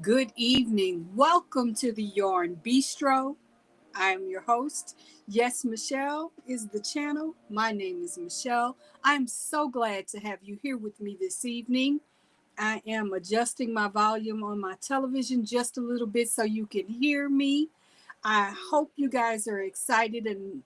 Good evening. Welcome to the Yarn Bistro. I am your host. Yes, Michelle is the channel. My name is Michelle. I'm so glad to have you here with me this evening. I am adjusting my volume on my television just a little bit so you can hear me. I hope you guys are excited and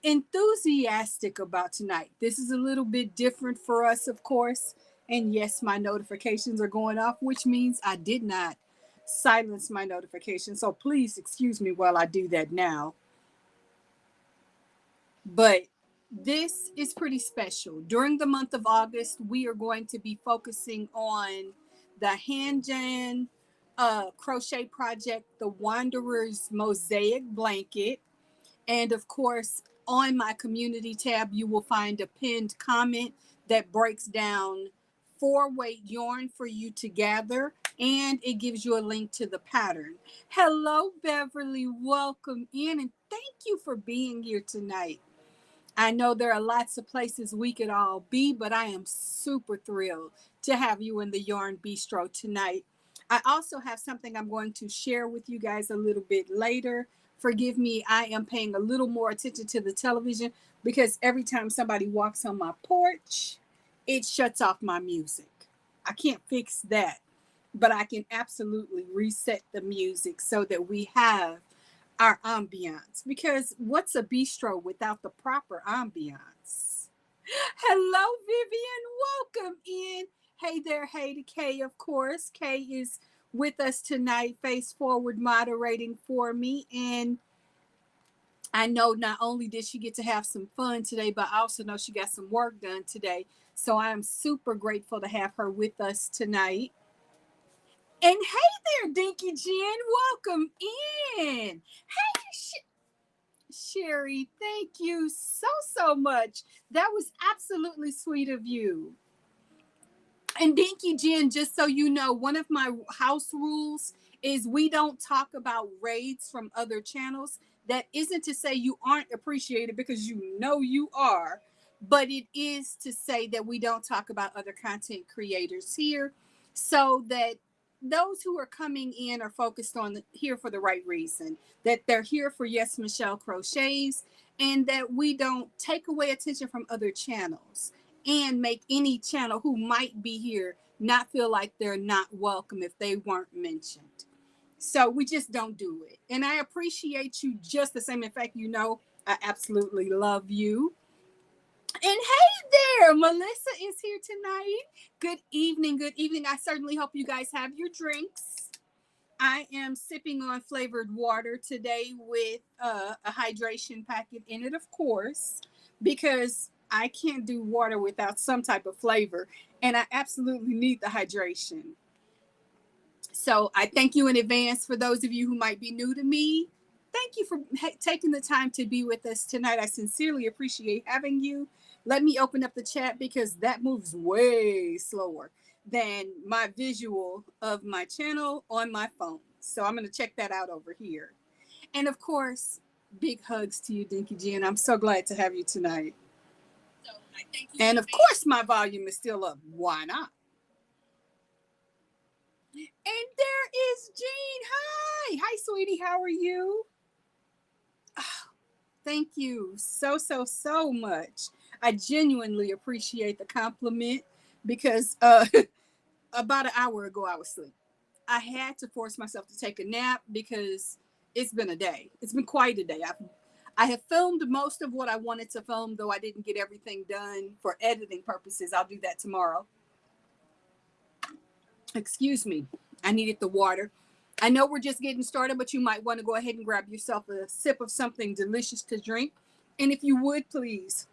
enthusiastic about tonight. This is a little bit different for us, of course. And yes, my notifications are going off, which means I did not silence my notifications. So please excuse me while I do that now. But this is pretty special. During the month of August, we are going to be focusing on the hand crochet project, the Wanderer's Mosaic Blanket. And of course, on my community tab, you will find a pinned comment that breaks down 4-weight yarn for you to gather, and it gives you a link to the pattern. Hello, Beverly. Welcome in, and thank you for being here tonight. I know there are lots of places we could all be, but I am super thrilled to have you in the Yarn Bistro tonight. I also have something I'm going to share with you guys a little bit later. Forgive me, I am paying a little more attention to the television because every time somebody walks on my porch, it shuts off my music. I can't fix that, but I can absolutely reset the music so that we have our ambiance, because what's a bistro without the proper ambiance? Hello, Vivian. Welcome in. Hey there. Hey to Kay, of course. Kay is with us tonight, face forward moderating for me. And I know not only did she get to have some fun today, but I also know she got some work done today. So I am super grateful to have her with us tonight. And hey there, Dinky Jen. Welcome in. Hey, Sherry, thank you so much. That was absolutely sweet of you. And Dinky Jen, just so you know, one of my house rules is we don't talk about raids from other channels. That isn't to say you aren't appreciated, because you know you are, but it is to say that we don't talk about other content creators here, so that those who are coming in are focused on here for the right reason, that they're here for Yes Michelle Crochets, and that we don't take away attention from other channels and make any channel who might be here not feel like they're not welcome if they weren't mentioned. So we just don't do it. And I appreciate you just the same. In fact, you know, I absolutely love you. And hey there, Melissa is here tonight. Good evening. Good evening. I certainly hope you guys have your drinks. I am sipping on flavored water today with a hydration packet in it, of course, because I can't do water without some type of flavor, and I absolutely need the hydration. So I thank you in advance for those of you who might be new to me. Thank you for taking the time to be with us tonight. I sincerely appreciate having you. Let me open up the chat because that moves way slower than my visual of my channel on my phone. So I'm going to check that out over here. And of course, big hugs to you, Dinky Jen. I'm so glad to have you tonight. So I thank you. And of course, my volume is still up. Why not? And there is Jean. Hi. Hi, sweetie. How are you? Oh, thank you so much. I genuinely appreciate the compliment because about an hour ago I was asleep. I had to force myself to take a nap because it's been a day. It's been quite a day. I have filmed most of what I wanted to film, though I didn't get everything done for editing purposes. I'll do that tomorrow. Excuse me. I needed the water. I know we're just getting started, but you might want to go ahead and grab yourself a sip of something delicious to drink. And if you would, please,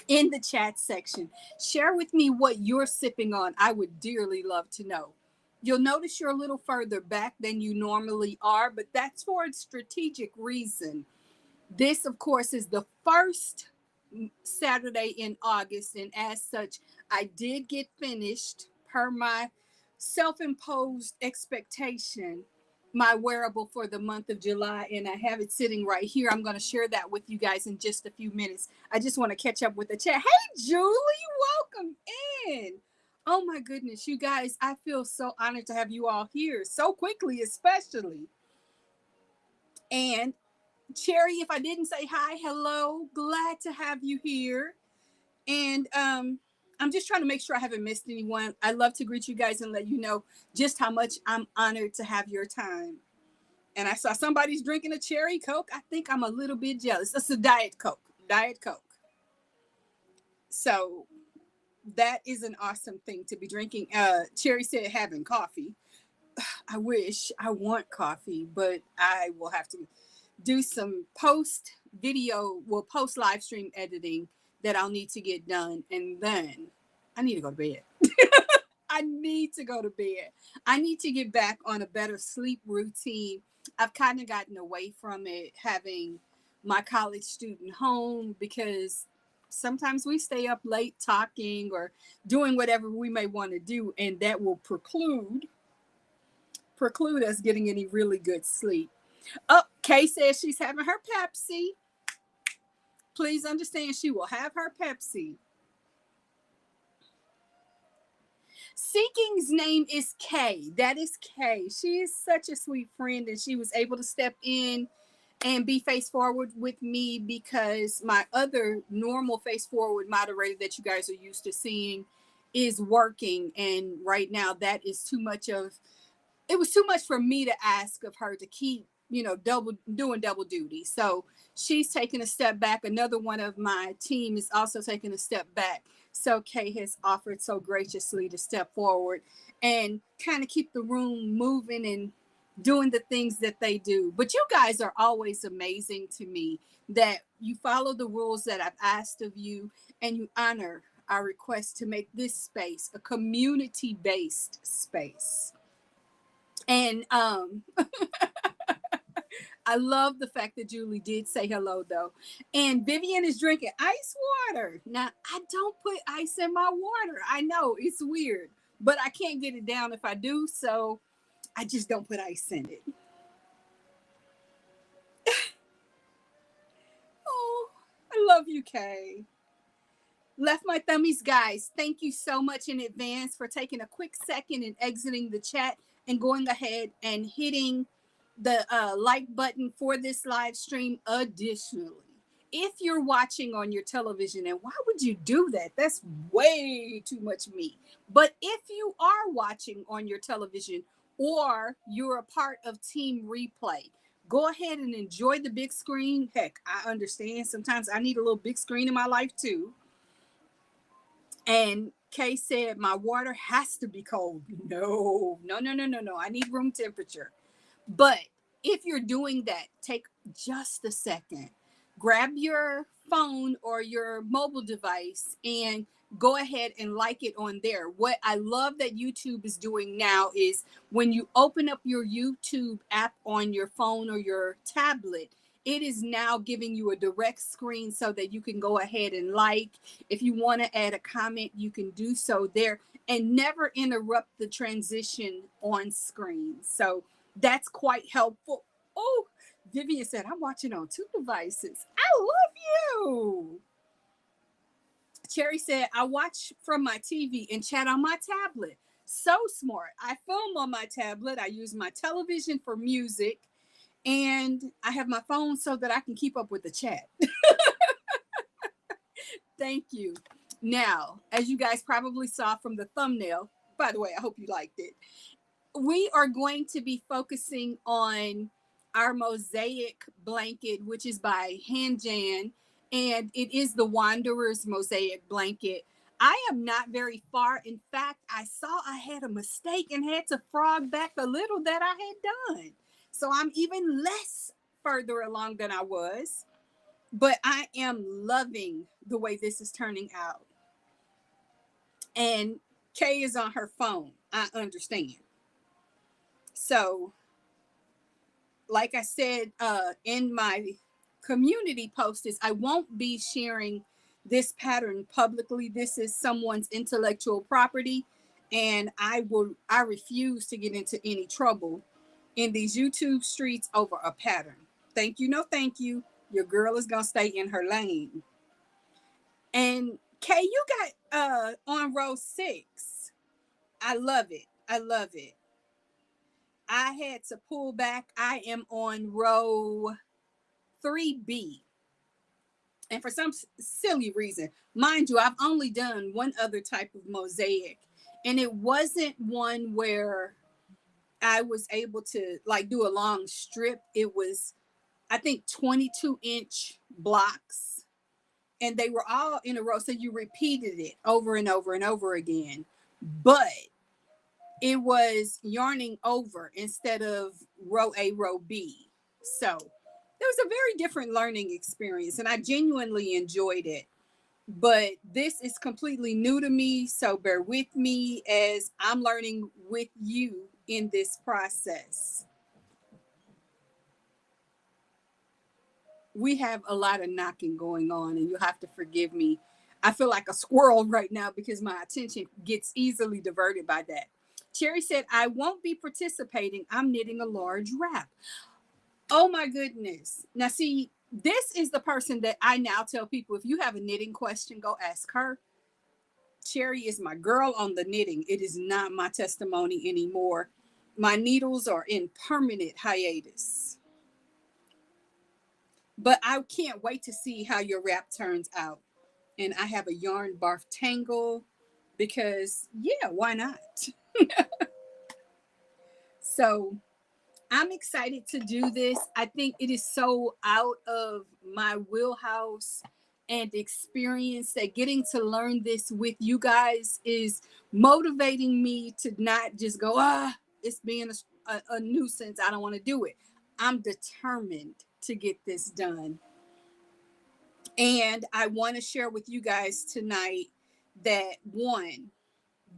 in the chat section, share with me what you're sipping on. I would dearly love to know. You'll notice you're a little further back than you normally are, but that's for a strategic reason. This, of course, is the first Saturday in August, and as such, I did get finished per my self-imposed expectation, my wearable for the month of July, and I have it sitting right here. I'm going to share that with you guys in just a few minutes. I just want to catch up with the chat. Hey, Julie, welcome in. Oh my goodness, you guys, I feel so honored to have you all here so quickly, especially. And Cherry, if I didn't say hi, hello, glad to have you here. And I'm just trying to make sure I haven't missed anyone. I love to greet you guys and let you know just how much I'm honored to have your time. And I saw somebody's drinking a cherry Coke. I think I'm a little bit jealous. It's a Diet Coke. Diet Coke. So that is an awesome thing to be drinking. Cherry said having coffee. I wish I want coffee, but I will have to do some post live stream editing that I'll need to get done. And then I need to go to bed. I need to go to bed. I need to get back on a better sleep routine. I've kind of gotten away from it having my college student home because sometimes we stay up late talking or doing whatever we may want to do, and that will preclude us getting any really good sleep. Oh, Kay says she's having her Pepsi. Please understand she will have her Pepsi. Seeking's name is Kay. That is Kay. She is such a sweet friend, and she was able to step in and be face forward with me because my other normal face forward moderator that you guys are used to seeing is working. And right now, that is too much of it was too much for me to ask of her to keep, double duty. So she's taking a step back. Another one of my team is also taking a step back. So Kay has offered so graciously to step forward and kind of keep the room moving and doing the things that they do. But you guys are always amazing to me that you follow the rules that I've asked of you and you honor our request to make this space a community based space. And I love the fact that Julie did say hello though. And Vivian is drinking ice water. Now, I don't put ice in my water. I know it's weird, but I can't get it down if I do. So I just don't put ice in it. Oh, I love you, Kay. Left my thummies, guys. Thank you so much in advance for taking a quick second and exiting the chat and going ahead and hitting the like button for this live stream. Additionally, if you're watching on your television, and why would you do that? That's way too much meat. But if you are watching on your television or you're a part of Team Replay, go ahead and enjoy the big screen. Heck, I understand sometimes I need a little big screen in my life too. And Kay said, my water has to be cold. No, no, no, no, no, no. I need room temperature. But if you're doing that, take just a second. Grab your phone or your mobile device and go ahead and like it on there. What I love that YouTube is doing now is when you open up your YouTube app on your phone or your tablet, it is now giving you a direct screen so that you can go ahead and like. If you want to add a comment, you can do so there and never interrupt the transition on screen. So that's quite helpful. Oh, Vivian said, I'm watching on two devices. I love you. Cherry said, I watch from my TV and chat on my tablet. So smart. I film on my tablet. I use my television for music. And I have my phone so that I can keep up with the chat. Thank you. Now, as you guys probably saw from the thumbnail, by the way, I hope you liked it. We are going to be focusing on our mosaic blanket, which is by Hanjan, and it is the Wanderer's mosaic blanket. I am not very far. In fact, I saw I had a mistake and had to frog back the little that I had done. So I'm even less further along than I was, but I am loving the way this is turning out. And Kay is on her phone. I understand. So, like I said in my community post, is I won't be sharing this pattern publicly. This is someone's intellectual property, and I refuse to get into any trouble in these YouTube streets over a pattern. Thank you, no thank you. Your girl is gonna stay in her lane. And Kay, you got on row 6. I love it. I love it. I had to pull back. I am on row 3B. And for some silly reason, mind you, I've only done one other type of mosaic, and it wasn't one where I was able to like do a long strip. It was, I think, 22-inch blocks, and they were all in a row. So you repeated it over and over and over again. But it was yarning over instead of row A, row B. So it was a very different learning experience, and I genuinely enjoyed it. But this is completely new to me, so bear with me as I'm learning with you in this process. We have a lot of knocking going on, and you have to forgive me. I feel like a squirrel right now because my attention gets easily diverted by that. Cherry said, I won't be participating. I'm knitting a large wrap. Oh my goodness. Now, see, this is the person that I now tell people if you have a knitting question, go ask her. Cherry is my girl on the knitting. It is not my testimony anymore. My needles are in permanent hiatus. But I can't wait to see how your wrap turns out. And I have a yarn barf tangle because, yeah, why not? So I'm excited to do this. I think it is so out of my wheelhouse and experience that getting to learn this with you guys is motivating me to not just go, it's being a nuisance. I don't want to do it. I'm determined to get this done. And I want to share with you guys tonight that one,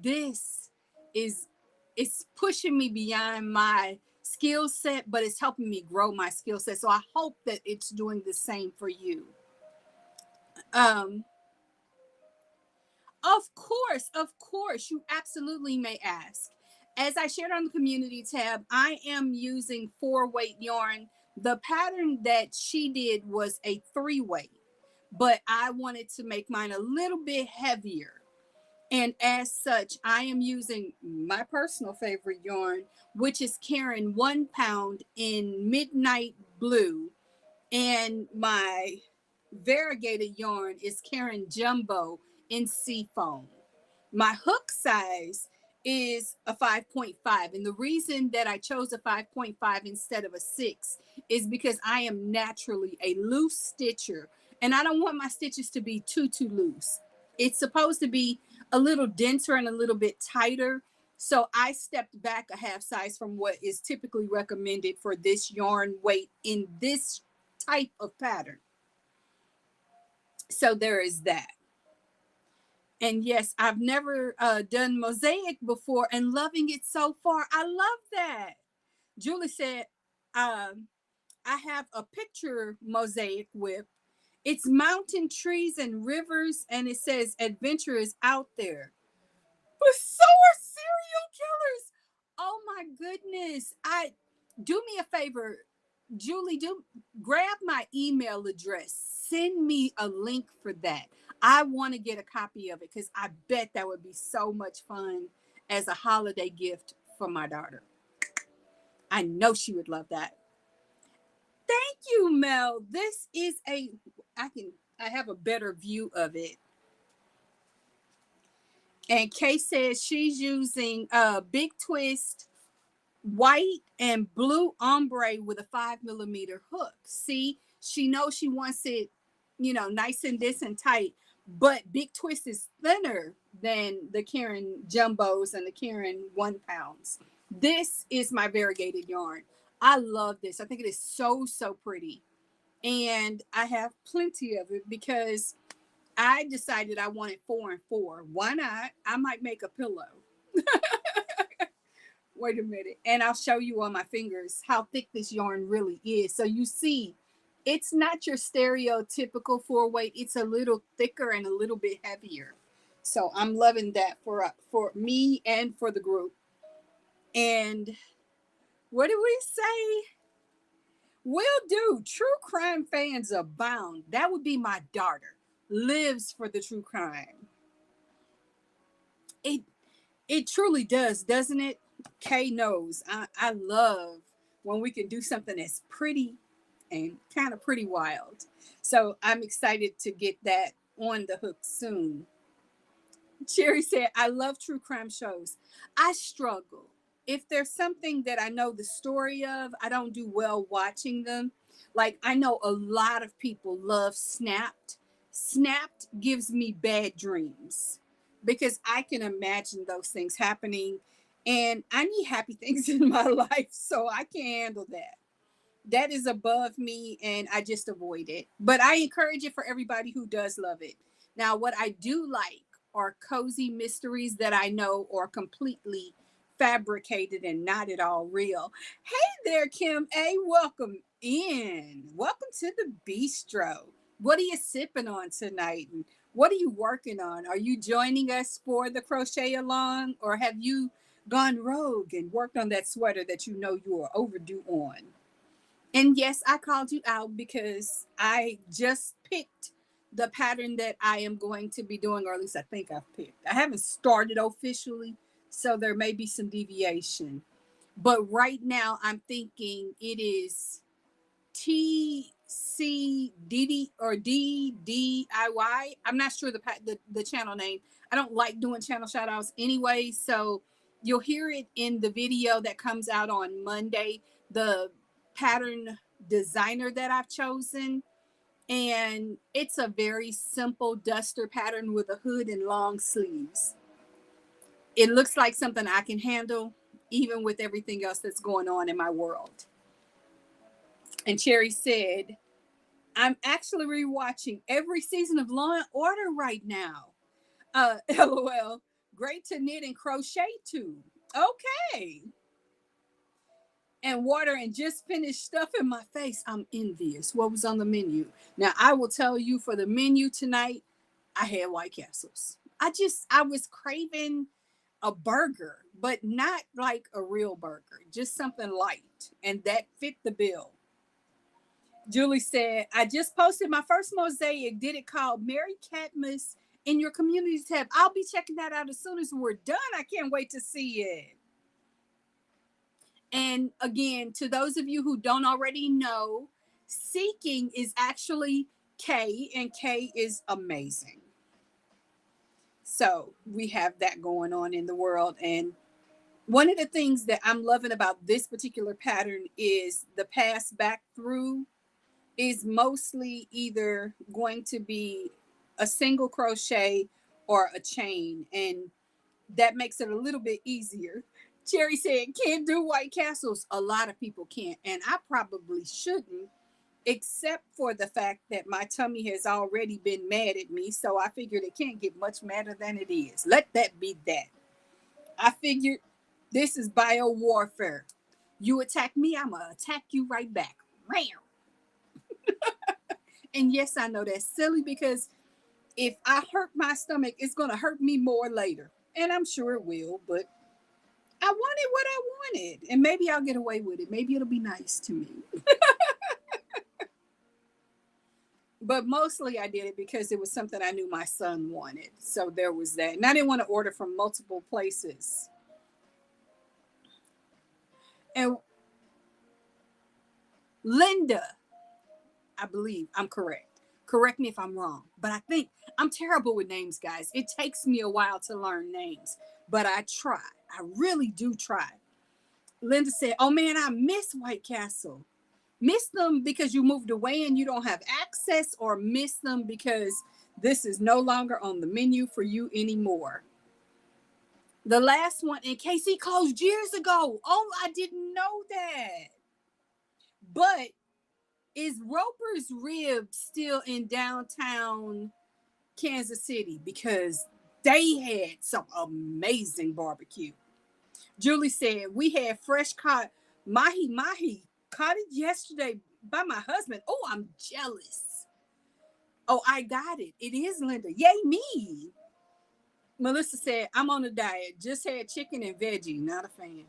this is it's pushing me beyond my skill set, but it's helping me grow my skill set. So I hope that it's doing the same for you. Um, of course, you absolutely may ask. As I shared on the community tab, I am using 4-weight yarn. The pattern that she did was a 3-weight, but I wanted to make mine a little bit heavier. And as such, I am using my personal favorite yarn, which is Karen 1 pound in Midnight Blue. And my variegated yarn is Karen Jumbo in Seafoam. My hook size is a 5.5. And the reason that I chose a 5.5 instead of a 6 is because I am naturally a loose stitcher. And I don't want my stitches to be too loose. It's supposed to be a little denser and a little bit tighter. So I stepped back a half size from what is typically recommended for this yarn weight in this type of pattern. So there is that. And yes, I've never done mosaic before and loving it so far. I love that. Julie said, I have a picture mosaic whip. It's mountain trees and rivers, and it says adventure is out there. But so are serial killers. Oh my goodness. I do me a favor, Julie, do grab my email address. Send me a link for that. I want to get a copy of it because I bet that would be so much fun as a holiday gift for my daughter. I know she would love that. Thank you, Mel. This is I have a better view of it. And Kay says she's using Big Twist white and blue ombre with a 5mm hook. See, she knows she wants it, nice and this and tight, but Big Twist is thinner than the Karen Jumbos and the Karen 1 pounds. This is my variegated yarn. I love this. I think it is so pretty. And I have plenty of it because I decided I wanted 4 and 4. Why not? I might make a pillow. Wait a minute. And I'll show you on my fingers how thick this yarn really is. So you see, it's not your stereotypical 4-weight. It's a little thicker and a little bit heavier. So I'm loving that for me and for the group. And what do we say? Will do. True crime fans abound. That would be my daughter. Lives for the true crime. It truly does, doesn't it? Kay knows. I love when we can do something that's pretty and kind of pretty wild. So I'm excited to get that on the hook soon. Cherry said, I love true crime shows. I struggle. If there's something that I know the story of, I don't do well watching them. Like, I know a lot of people love Snapped. Snapped gives me bad dreams because I can imagine those things happening. And I need happy things in my life, so I can't handle that. That is above me, and I just avoid it. But I encourage it for everybody who does love it. Now, what I do like are cozy mysteries that I know are completely fabricated and not at all real. Hey there, Kim A. Welcome in. Welcome to the Bistro. What are you sipping on tonight? And what are you working on? Are you joining us for the crochet along, or have you gone rogue and worked on that sweater that you know you are overdue on? And yes, I called you out because I just picked the pattern that I am going to be doing, or at least I think I've picked. I haven't started officially, so there may be some deviation. But right now, I'm thinking it is TCDD or DDIY. I'm not sure the channel name. I don't like doing channel shout outs anyway, so you'll hear it in the video that comes out on Monday. The pattern designer that I've chosen, and it's a very simple duster pattern with a hood and long sleeves. It looks like something I can handle even with everything else that's going on in my world. And Cherry said, I'm actually rewatching every season of Law and Order right now. LOL. Great to knit and crochet too. Okay. And water and just finished stuff in my face. I'm envious. What was on the menu? Now, I will tell you for the menu tonight, I had White Castles. I was craving a burger, but not like a real burger, just something light. And that fit the bill. Julie said, I just posted my first mosaic. Did it called Mary Catmus in your community tab? I'll be checking that out as soon as we're done. I can't wait to see it. And again, to those of you who don't already know, Seeking is actually K, and K is amazing. So we have that going on in the world. And one of the things that I'm loving about this particular pattern is the pass back through is mostly either going to be a single crochet or a chain. And that makes it a little bit easier. Cherry said, can't do White Castles. A lot of people can't. And I probably shouldn't, except for the fact that my tummy has already been mad at me. So I figured it can't get much madder than it is. Let that be that. I figured this is bio warfare. You attack me, I'm going to attack you right back. And yes, I know that's silly because if I hurt my stomach, it's going to hurt me more later. And I'm sure it will, but I wanted what I wanted. And maybe I'll get away with it. Maybe it'll be nice to me. But mostly I did it because it was something I knew my son wanted. So there was that. And I didn't want to order from multiple places. And Linda, I believe I'm correct. Correct me if I'm wrong. But I think I'm terrible with names, guys. It takes me a while to learn names. But I try. I really do try. Linda said, oh man, I miss White Castle. Miss them because you moved away and you don't have access, or miss them because this is no longer on the menu for you anymore. The last one, and KC closed years ago. Oh, I didn't know that. But is Roper's Rib still in downtown Kansas City? Because they had some amazing barbecue. Julie said, we had fresh caught mahi mahi. Caught it yesterday by my husband. Oh, I'm jealous. Oh, I got it. It is Linda. Yay, me. Melissa said, I'm on a diet. Just had chicken and veggie. Not a fan.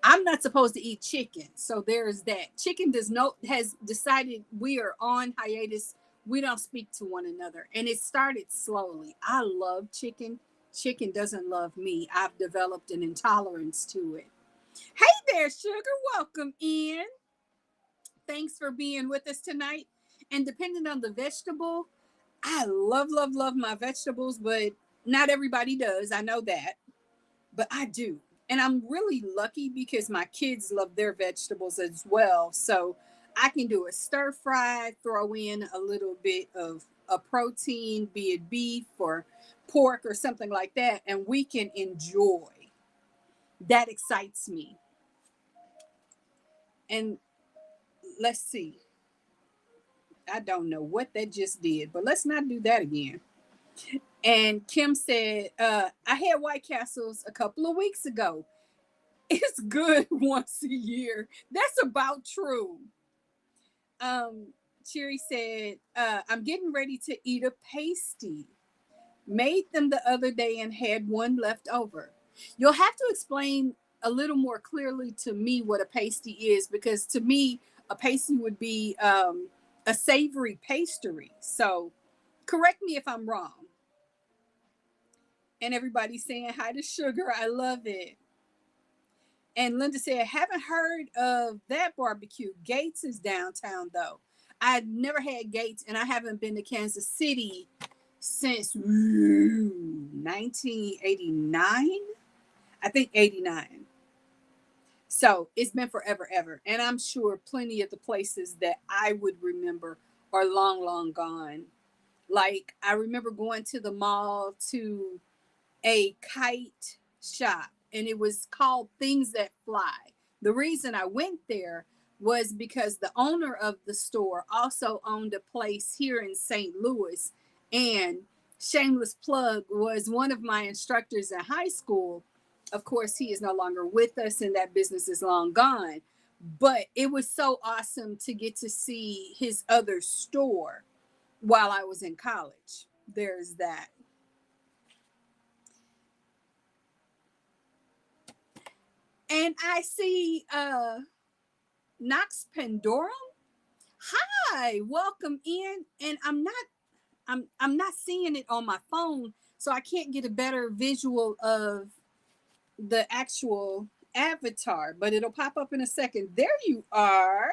I'm not supposed to eat chicken. So there's that. Chicken has decided we are on hiatus. We don't speak to one another. And it started slowly. I love chicken. Chicken doesn't love me. I've developed an intolerance to it. Hey there, sugar. Welcome in. Thanks for being with us tonight. And depending on the vegetable, I love my vegetables, but not everybody does. I know that, but I do. And I'm really lucky because my kids love their vegetables as well. So I can do a stir fry, throw in a little bit of a protein, be it beef or pork or something like that, and we can enjoy. That excites me. And let's see. I don't know what that just did, but let's not do that again. And Kim said, I had White Castles a couple of weeks ago. It's good once a year. That's about true. Um, Cherry said, I'm getting ready to eat a pasty. Made them the other day and had one left over. You'll have to explain a little more clearly to me what a pasty is, because to me, a pasty would be a savory pastry. So correct me if I'm wrong. And everybody's saying hi to Sugar. I love it. And Linda said, haven't heard of that barbecue. Gates is downtown, though. I've never had Gates, and I haven't been to Kansas City since 1989. I think 89. So it's been forever, ever. And I'm sure plenty of the places that I would remember are long gone. Like, I remember going to the mall to a kite shop, and it was called Things That Fly. The reason I went there was because the owner of the store also owned a place here in St. Louis, and shameless plug, was one of my instructors in high school. Of course, he is no longer with us and that business is long gone, but it was so awesome to get to see his other store while I was in college. There's that. And I see Knox Pandorum. Hi, welcome in. And I'm not seeing it on my phone, so I can't get a better visual of the actual avatar, but it'll pop up in a second. There you are.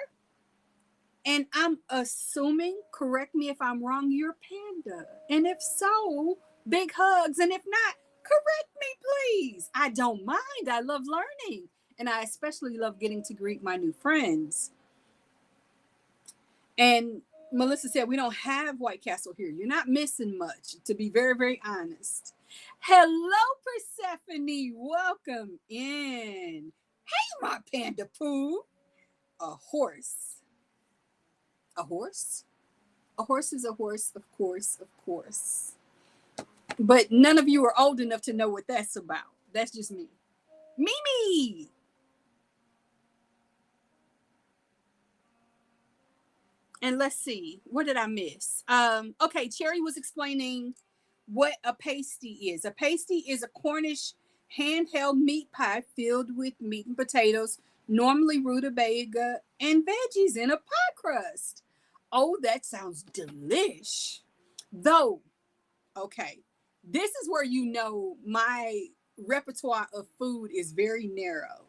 And I'm assuming, correct me if I'm wrong, you're Panda. And if so, big hugs. And if not, correct me, please. I don't mind. I love learning. And I especially love getting to greet my new friends. And Melissa said, we don't have White Castle here. You're not missing much, to be very honest. Hello, Persephone. Welcome in. Hey, my Panda Pooh. A horse. A horse? A horse is a horse, of course. But none of you are old enough to know what that's about. That's just me. Mimi! And let's see, what did I miss? Okay, Cherry was explaining what a pasty is. A pasty is a Cornish handheld meat pie filled with meat and potatoes, normally rutabaga and veggies in a pie crust. Oh, that sounds delish. Though, okay, this is where you know my repertoire of food is very narrow.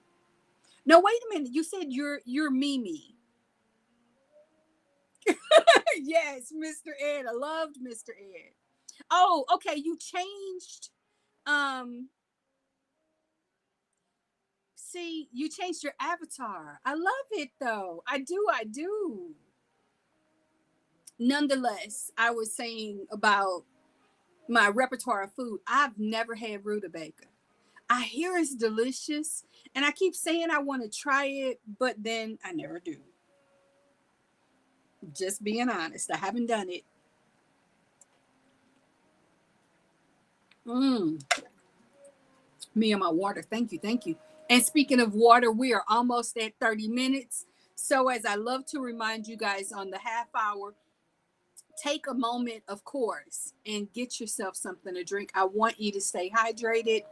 No, wait a minute. You said you're Mimi. Yes, Mr. Ed. I loved Mr. Ed. Oh, okay. You changed. Um, see, you changed your avatar. I love it though. I do. Nonetheless, I was saying about my repertoire of food. I've never had rutabaga. I hear it's delicious, and I keep saying I want to try it, but then I never do. Just being honest, I haven't done it. Mm, me and my water. Thank you. And speaking of water, we are almost at 30 minutes. So, as I love to remind you guys on the half hour, take a moment, of course, and get yourself something to drink. I want you to stay hydrated.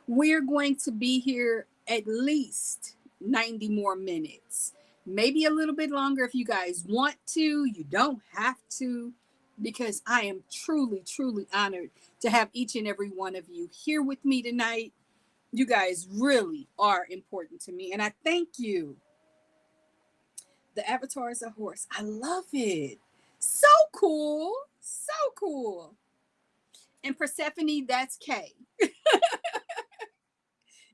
We're going to be here at least 90 more minutes, maybe a little bit longer if you guys want to. You don't have to. because I am truly, truly honored to have each and every one of you here with me tonight. You guys really are important to me, and I thank you. The avatar is a horse. I love it. So cool. So cool. And Persephone, that's K.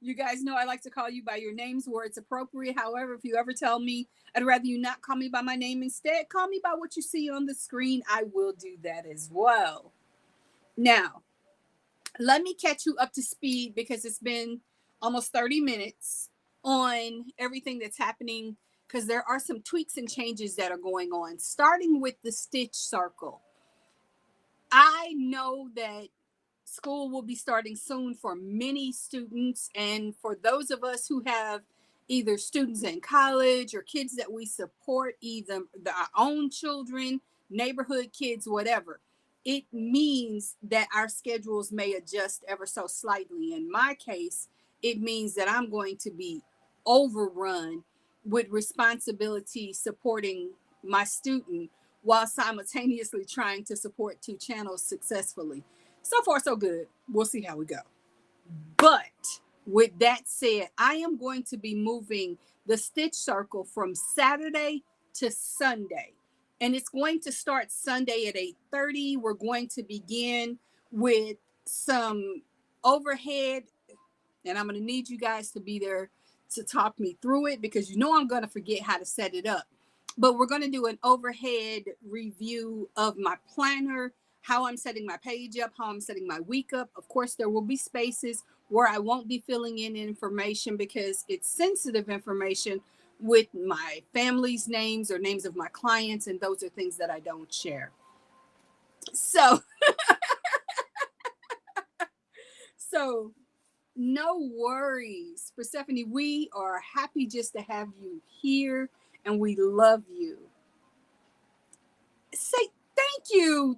You guys know I like to call you by your names where it's appropriate. However, if you ever tell me I'd rather you not call me by my name, instead call me by what you see on the screen, I will do that as well. Now, let me catch you up to speed because it's been almost 30 minutes on everything that's happening, because there are some tweaks and changes that are going on, starting with the stitch circle. I know that school will be starting soon for many students, and for those of us who have either students in college or kids that we support, either our own children, neighborhood kids, whatever, it means that our schedules may adjust ever so slightly. In my case, it means that I'm going to be overrun with responsibility supporting my student while simultaneously trying to support two channels successfully. So far, so good. We'll see how we go. But with that said, I am going to be moving the stitch circle from Saturday to Sunday. And it's going to start Sunday at 8:30. We're going to begin with some overhead, and I'm going to need you guys to be there to talk me through it, because you know I'm going to forget how to set it up. But we're going to do an overhead review of my planner, how I'm setting my page up, how I'm setting my week up. Of course, there will be spaces where I won't be filling in information because it's sensitive information with my family's names or names of my clients, and those are things that I don't share. So, so no worries, Persephone. We are happy just to have you here, and we love you. Say thank you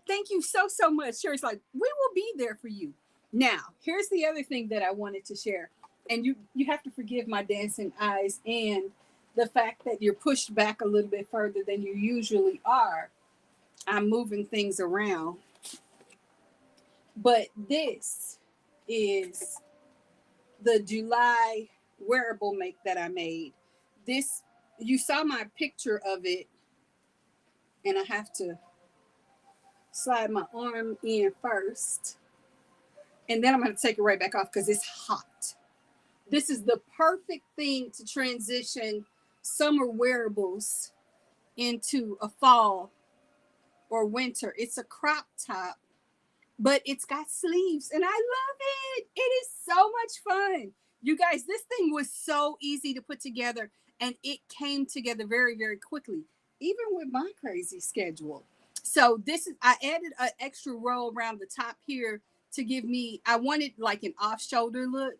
so much. Sherry's like, we will be there for you. Now, here's the other thing that I wanted to share, and you have to forgive my dancing eyes and the fact that you're pushed back a little bit further than you usually are. I'm moving things around, but this is the July wearable make that I made. This, you saw my picture of it, and I have to slide my arm in first, and then I'm going to take it right back off because it's hot. This is the perfect thing to transition summer wearables into a fall or winter. It's a crop top, but it's got sleeves, and I love it. It is so much fun. You guys, this thing was so easy to put together, and it came together very, very quickly, even with my crazy schedule. So this is, I added an extra row around the top here to give me, I wanted like an off shoulder look.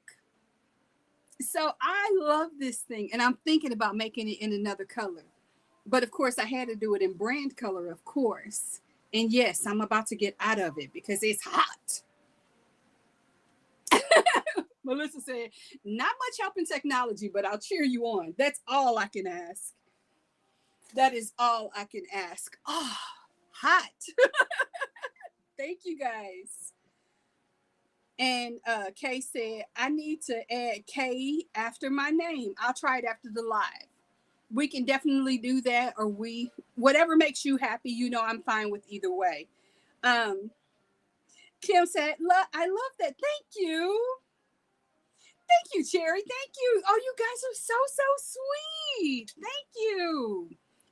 So I love this thing, and I'm thinking about making it in another color. But of course, I had to do it in brand color, of course. And yes, I'm about to get out of it because it's hot. Melissa said, not much help in technology, but I'll cheer you on. That's all I can ask. That is all I can ask. Oh, hot. Thank you guys. And Kay said, I need to add K after my name. I'll try it after the live. We can definitely do that, or whatever makes you happy. You know, I'm fine with either way. Kim said, I love that. Thank you. Thank you, Cherry. Thank you. Oh, you guys are so sweet. Thank you.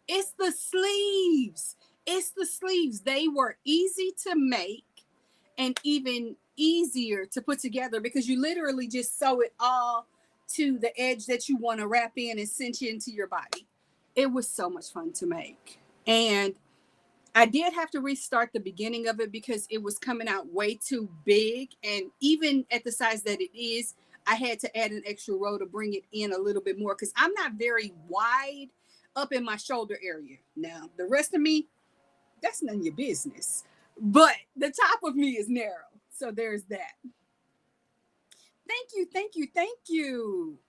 It's the sleeves. It's the sleeves. They were easy to make and even easier to put together because you literally just sew it all to the edge that you want to wrap in and cinch into your body. It was so much fun to make. And I did have to restart the beginning of it because it was coming out way too big. And even at the size that it is, I had to add an extra row to bring it in a little bit more because I'm not very wide up in my shoulder area. Now, the rest of me, that's none of your business. But the top of me is narrow. So there's that. Thank you, thank you, thank you.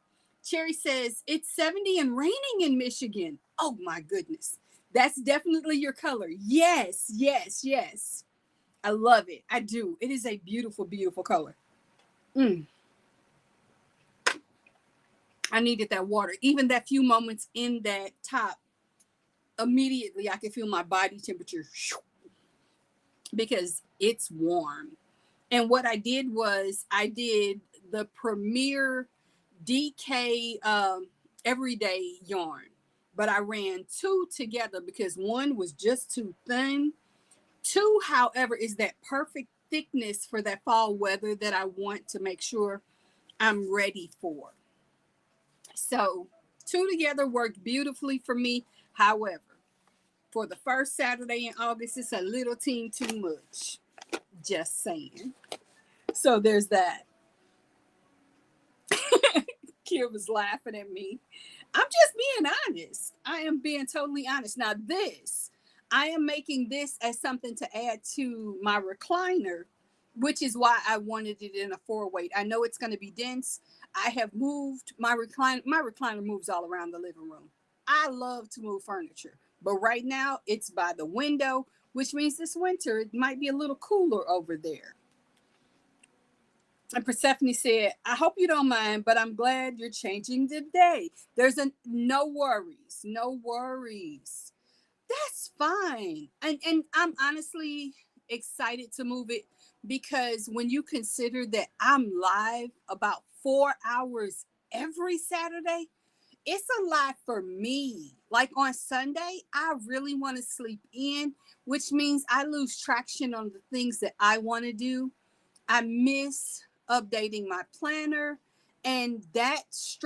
Cherry says, it's 70 and raining in Michigan. Oh my goodness. That's definitely your color. Yes, yes, yes. I love it. I do. It is a beautiful, beautiful color. Mm, I needed that water. Even that few moments in that top, immediately I could feel my body temperature because it's warm. And what I did was I did the Premier DK everyday yarn, but I ran two together because one was just too thin. Two, however, is that perfect thickness for that fall weather that I want to make sure I'm ready for. So two together worked beautifully for me. However, for the first Saturday in August, it's a little team too much. Just saying. So there's that. Kid was laughing at me. I'm just being honest. I am being totally honest. Now, this, I am making this as something to add to my recliner, which is why I wanted it in a four weight. I know it's going to be dense. I have moved my recliner. My recliner moves all around the living room. I love to move furniture, but right now it's by the window, which means this winter it might be a little cooler over there. And Persephone said, I hope you don't mind, but I'm glad you're changing the day. There's a no worries, no worries. That's fine. And I'm honestly excited to move it because when you consider that I'm live about 4 hours every Saturday, it's a lot for me. Like on Sunday, I really want to sleep in, which means I lose traction on the things that I want to do. I miss updating my planner, and that's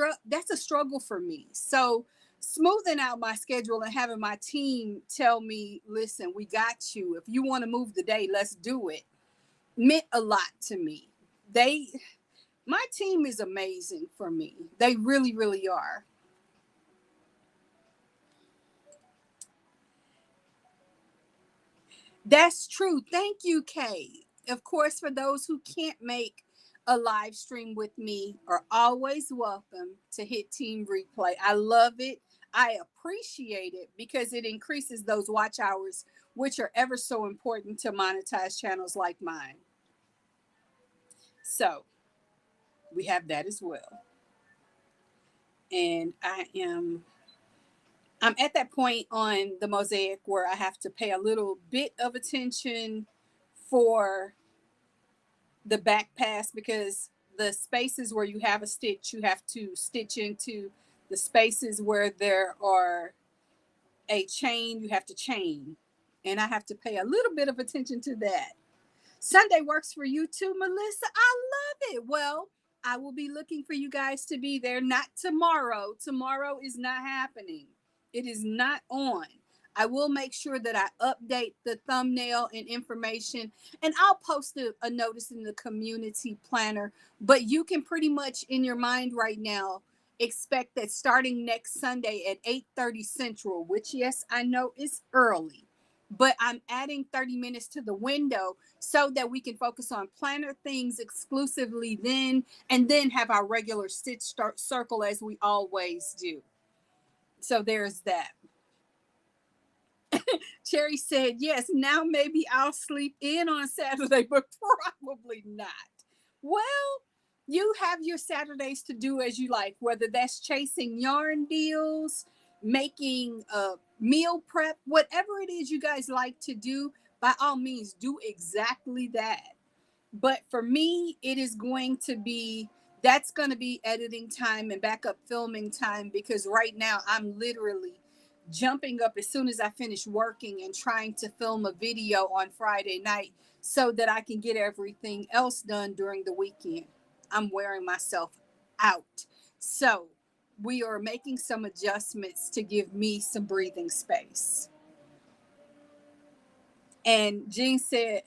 a struggle for me. So smoothing out my schedule and having my team tell me, listen, we got you. If you want to move the day, let's do it, meant a lot to me. They My team is amazing for me. They really, really are. That's true. Thank you, Kay. Of course, for those who can't make a live stream with me are always welcome to hit Team Replay. I love it. I appreciate it because it increases those watch hours, which are ever so important to monetize channels like mine. So we have that as well. And I'm at that point on the mosaic where I have to pay a little bit of attention for the back pass because the spaces where you have a stitch, you have to stitch into the spaces where there are a chain, you have to chain. And I have to pay a little bit of attention to that. Sunday works for you too, Melissa. I love it. Well, I will be looking for you guys to be there. Not tomorrow. Tomorrow is not happening. It is not on. I will make sure that I update the thumbnail and information, and I'll post a notice in the community planner. But you can pretty much in your mind right now expect that starting next Sunday at 8:30 Central, which yes, I know is early, but I'm adding 30 minutes to the window so that we can focus on planner things exclusively then and then have our regular stitch start circle as we always do. So there's that. Cherry said, yes, now maybe I'll sleep in on Saturday, but probably not. Well, you have your Saturdays to do as you like, whether that's chasing yarn deals, making a meal prep, whatever it is you guys like to do, by all means, do exactly that. But for me, it is going to be that's going to be editing time and backup filming time because right now I'm literally jumping up as soon as I finish working and trying to film a video on Friday night so that I can get everything else done during the weekend. I'm wearing myself out. So we are making some adjustments to give me some breathing space. And Jean said,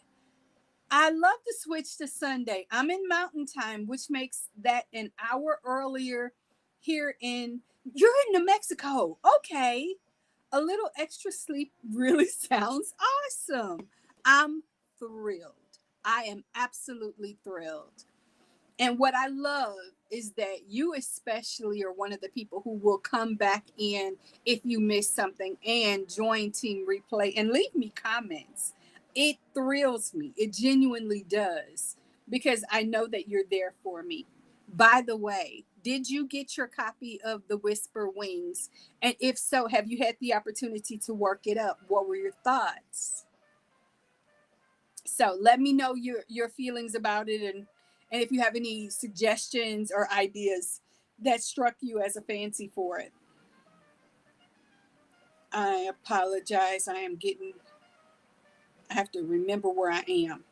I love to switch to Sunday. I'm in mountain time, which makes that an hour earlier here in, you're in New Mexico. Okay. A little extra sleep really sounds awesome. I'm thrilled. I am absolutely thrilled. And what I love is that you especially are one of the people who will come back in if you miss something and join Team Replay and leave me comments. It thrills me. It genuinely does, because I know that you're there for me. By the way, did you get your copy of The Whisper Wings? And if so, have you had the opportunity to work it up? What were your thoughts? So let me know your feelings about it, and if you have any suggestions or ideas that struck you as a fancy for it. I apologize. I have to remember where I am.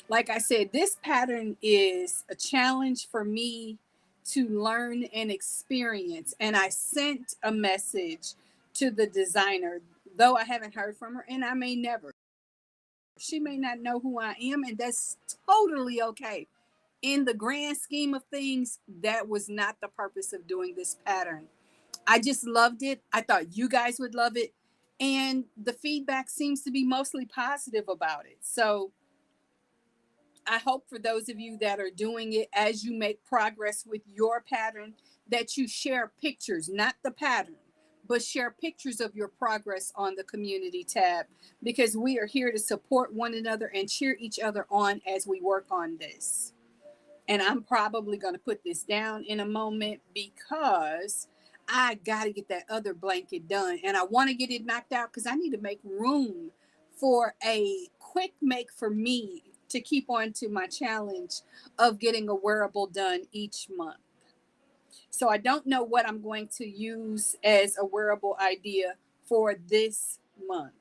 Like I said, this pattern is a challenge for me to learn and experience. And I sent a message to the designer, though I haven't heard from her, and I may never. She may not know who I am, and that's totally okay. In the grand scheme of things, that was not the purpose of doing this pattern. I just loved it. I thought you guys would love it. And the feedback seems to be mostly positive about it. So I hope for those of you that are doing it, as you make progress with your pattern, that you share pictures, not the pattern, but share pictures of your progress on the community tab, because we are here to support one another and cheer each other on as we work on this. And I'm probably going to put this down in a moment because I got to get that other blanket done. And I want to get it knocked out because I need to make room for a quick make for me to keep on to my challenge of getting a wearable done each month. So I don't know what I'm going to use as a wearable idea for this month.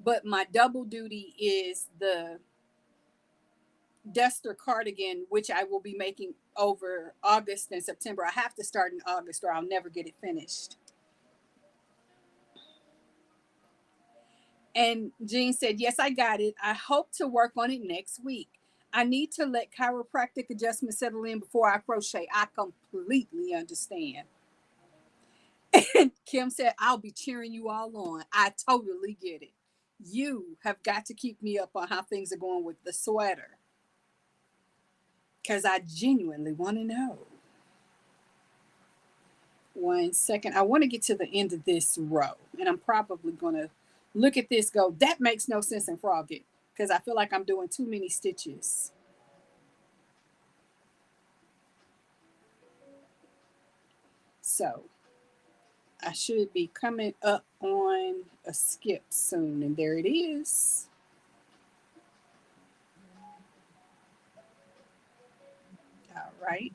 But my double duty is the duster cardigan, which I will be making over August and September. I have to start in August or I'll never get it finished. And Jean said, yes, I got it. I hope to work on it next week. I need to let chiropractic adjustments settle in before I crochet. I completely understand. And Kim said, I'll be cheering you all on. I totally get it. You have got to keep me up on how things are going with the sweater, because I genuinely want to know. 1 second. I want to get to the end of this row, and I'm probably going to look at this, go, that makes no sense, and frog it, because I feel like I'm doing too many stitches. So I should be coming up on a skip soon, and there it is. All right.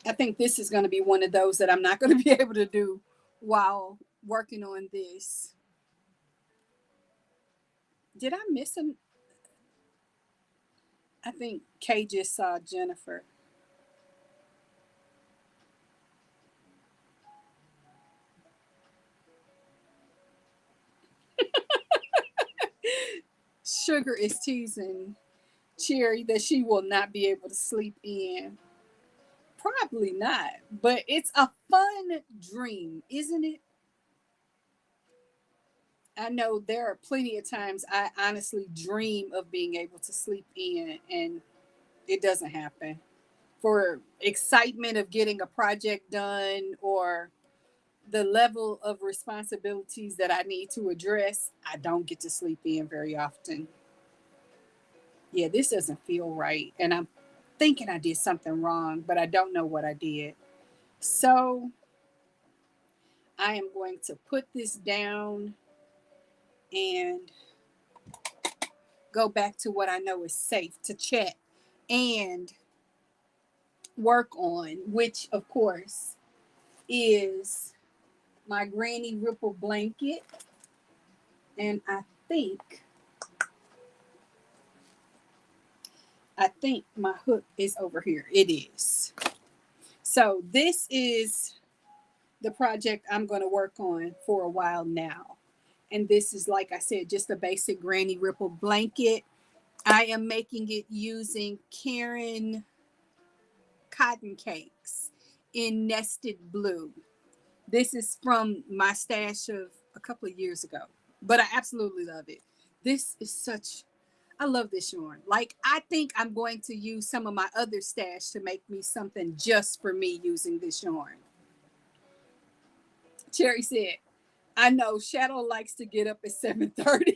I think this is going to be one of those that I'm not going to be able to do while working on this. Did I miss him? I think Kay just saw Jennifer. Sugar is teasing Cherry that she will not be able to sleep in. Probably not, but it's a fun dream, isn't it? I know there are plenty of times I honestly dream of being able to sleep in, and it doesn't happen. For excitement of getting a project done or the level of responsibilities that I need to address, I don't get to sleep in very often. Yeah, this doesn't feel right. And I'm thinking I did something wrong, but I don't know what I did. So I am going to put this down and go back to what I know is safe to check and work on, which of course is my granny ripple blanket. And I think my hook is over here. It is. So this is the project I'm going to work on for a while now. And this is, like I said, just a basic granny ripple blanket. I am making it using Karen cotton cakes in nested blue. This is from my stash of a couple of years ago, but I absolutely love it. This is such, I love this yarn. Like, I think I'm going to use some of my other stash to make me something just for me using this yarn. Cherry said, I know Shadow likes to get up at 7:30.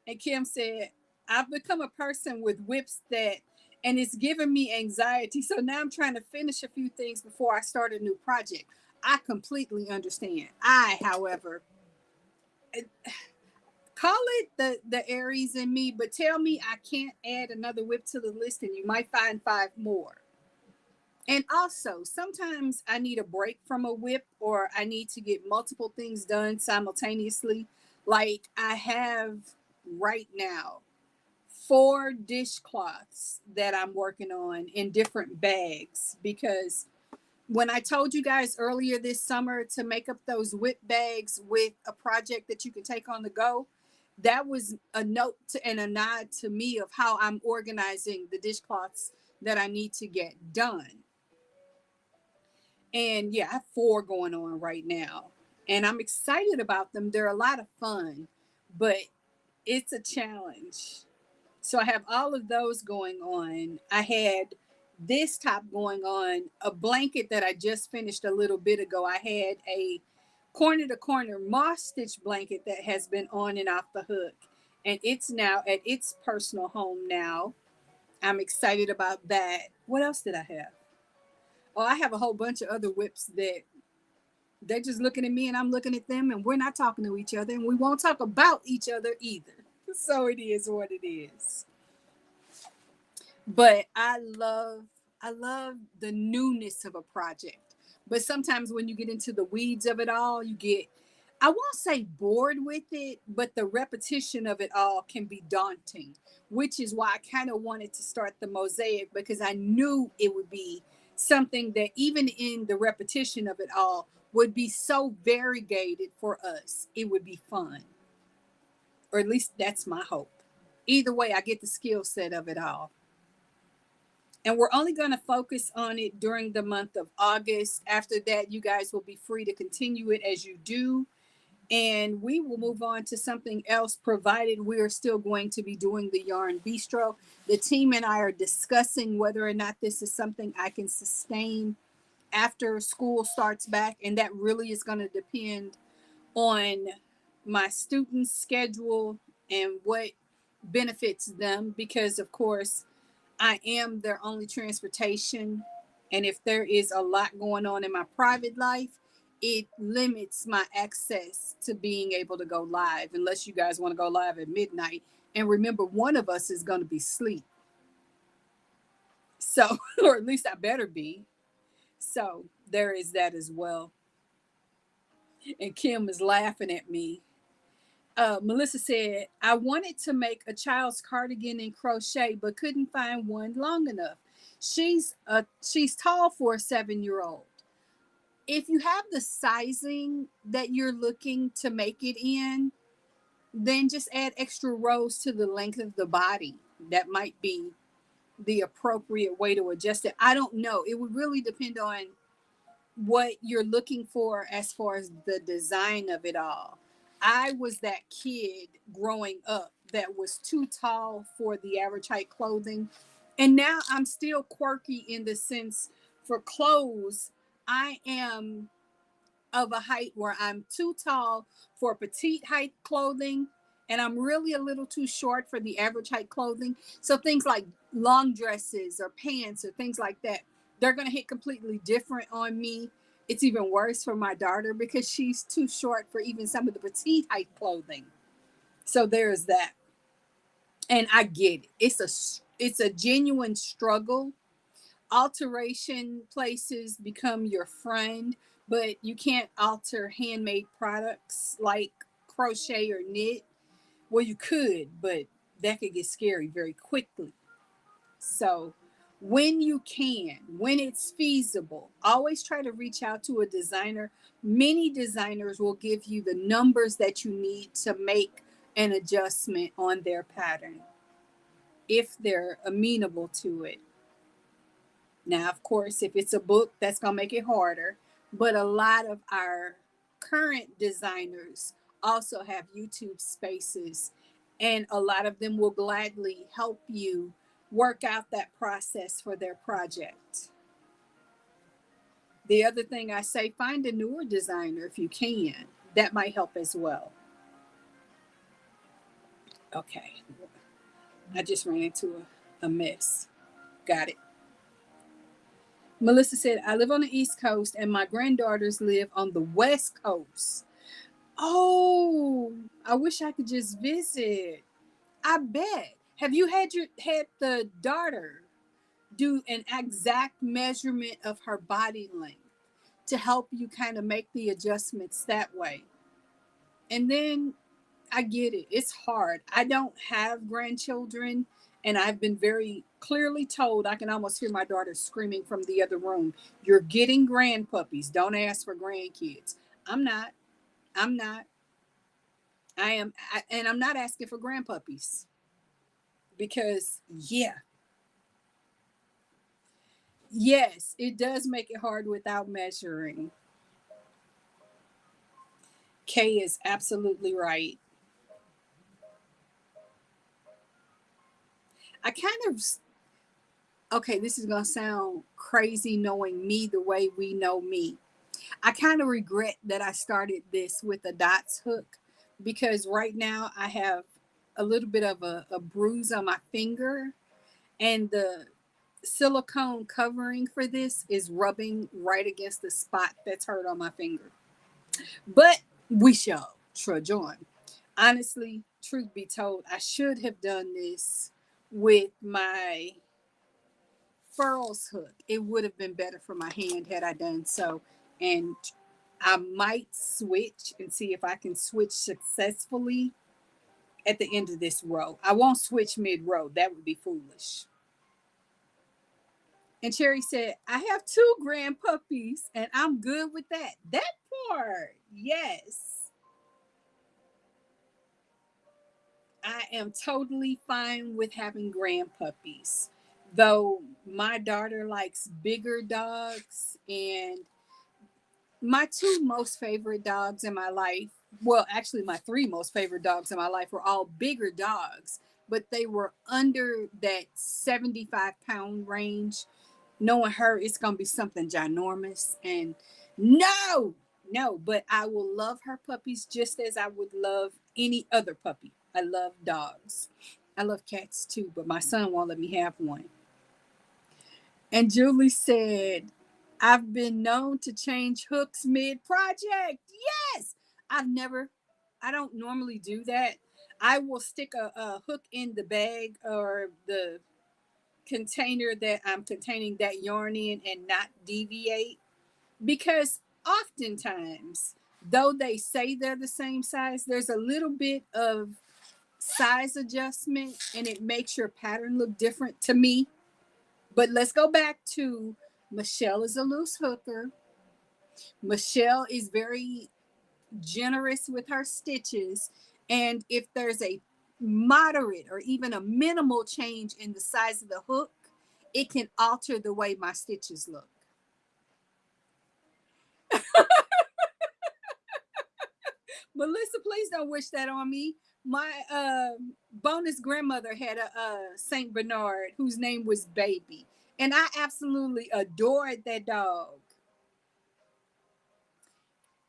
And Kim said, I've become a person with whips that, and it's giving me anxiety. So now I'm trying to finish a few things before I start a new project. I completely understand. However, call it the Aries in me, but tell me I can't add another whip to the list and you might find five more. And also, sometimes I need a break from a whip or I need to get multiple things done simultaneously. Like I have right now 4 dishcloths that I'm working on in different bags because when I told you guys earlier this summer to make up those whip bags with a project that you can take on the go, that was a note to, and a nod to me of how I'm organizing the dishcloths that I need to get done. And yeah, I have 4 going on right now. And I'm excited about them. They're a lot of fun, but it's a challenge. So I have all of those going on. I had this top going on, a blanket that I just finished a little bit ago. I had a corner to corner moss stitch blanket that has been on and off the hook. And it's now at its personal home now. I'm excited about that. What else did I have? Oh, I have a whole bunch of other whips that they're just looking at me and I'm looking at them and we're not talking to each other and we won't talk about each other either. So it is what it is. But I love the newness of a project. But sometimes when you get into the weeds of it all, you get, I won't say bored with it, but the repetition of it all can be daunting, which is why I kind of wanted to start the mosaic because I knew it would be something that even in the repetition of it all would be so variegated for us. It would be fun. Or at least that's my hope. Either way, I get the skill set of it all. And we're only going to focus on it during the month of August. After that, you guys will be free to continue it as you do. And we will move on to something else, provided we are still going to be doing the Yarn Bistro. The team and I are discussing whether or not this is something I can sustain after school starts back. And that really is going to depend on my students' schedule and what benefits them. Because, of course, I am their only transportation. And if there is a lot going on in my private life, it limits my access to being able to go live unless you guys want to go live at midnight. And remember, one of us is going to be asleep. So, or at least I better be. So there is that as well. And Kim is laughing at me. Melissa said, I wanted to make a child's cardigan in crochet, but couldn't find one long enough. She's tall for a 7-year-old. If you have the sizing that you're looking to make it in, then just add extra rows to the length of the body. That might be the appropriate way to adjust it. I don't know. It would really depend on what you're looking for as far as the design of it all. I was that kid growing up that was too tall for the average height clothing. And now I'm still quirky in the sense for clothes. I am of a height where I'm too tall for petite height clothing and I'm really a little too short for the average height clothing. So things like long dresses or pants or things like that, they're going to hit completely different on me. It's even worse for my daughter because she's too short for even some of the petite height clothing. So there's that. And I get it. It's a genuine struggle. Alteration places become your friend, but you can't alter handmade products like crochet or knit. Well, you could, but that could get scary very quickly. So when you can, when it's feasible, always try to reach out to a designer. Many designers will give you the numbers that you need to make an adjustment on their pattern if they're amenable to it. Now, of course, if it's a book, that's going to make it harder. But a lot of our current designers also have YouTube spaces And a lot of them will gladly help you work out that process for their project. The other thing I say, find a newer designer if you can. That might help as well. Okay. I just ran into a mess. Got it. Melissa said, I live on the East Coast and my granddaughters live on the West Coast. Oh, I wish I could just visit. I bet. Have you had the daughter do an exact measurement of her body length to help you kind of make the adjustments that way? And then I get it. It's hard. I don't have grandchildren, and I've been very clearly told. I can almost hear my daughter screaming from the other room, "You're getting grandpuppies. Don't ask for grandkids." I'm not. I'm not. And I'm not asking for grandpuppies because, yeah, yes, it does make it hard without measuring. Kay is absolutely right. I kind of, okay, this is going to sound crazy knowing me the way we know me. I kind of regret that I started this with a dots hook because right now I have a little bit of a bruise on my finger, and the silicone covering for this is rubbing right against the spot that's hurt on my finger. But we shall trudge on. Honestly, truth be told, I should have done this with my furls hook. It would have been better for my hand had I done so. And I might switch and see if I can switch successfully at the end of this row. I won't switch mid row. That would be foolish. And Cherry said, I have 2 grandpuppies and I'm good with that. That part, yes. I am totally fine with having grandpuppies. Though my daughter likes bigger dogs, and my 2 most favorite dogs in my life, well, actually, my 3 most favorite dogs in my life were all bigger dogs, but they were under that 75-pound range. Knowing her, it's going to be something ginormous. And no, no, but I will love her puppies just as I would love any other puppy. I love dogs. I love cats too, but my son won't let me have one. And Julie said, I've been known to change hooks mid project. Yes, I've never, I don't normally do that. I will stick a hook in the bag or the container that I'm containing that yarn in and not deviate, because oftentimes, though they say they're the same size, there's a little bit of size adjustment and it makes your pattern look different to me. But let's go back to Michelle is a loose hooker. Michelle is very generous with her stitches. And if there's a moderate or even a minimal change in the size of the hook, it can alter the way my stitches look. Melissa, please don't wish that on me. My bonus grandmother had a Saint Bernard whose name was Baby, and I absolutely adored that dog.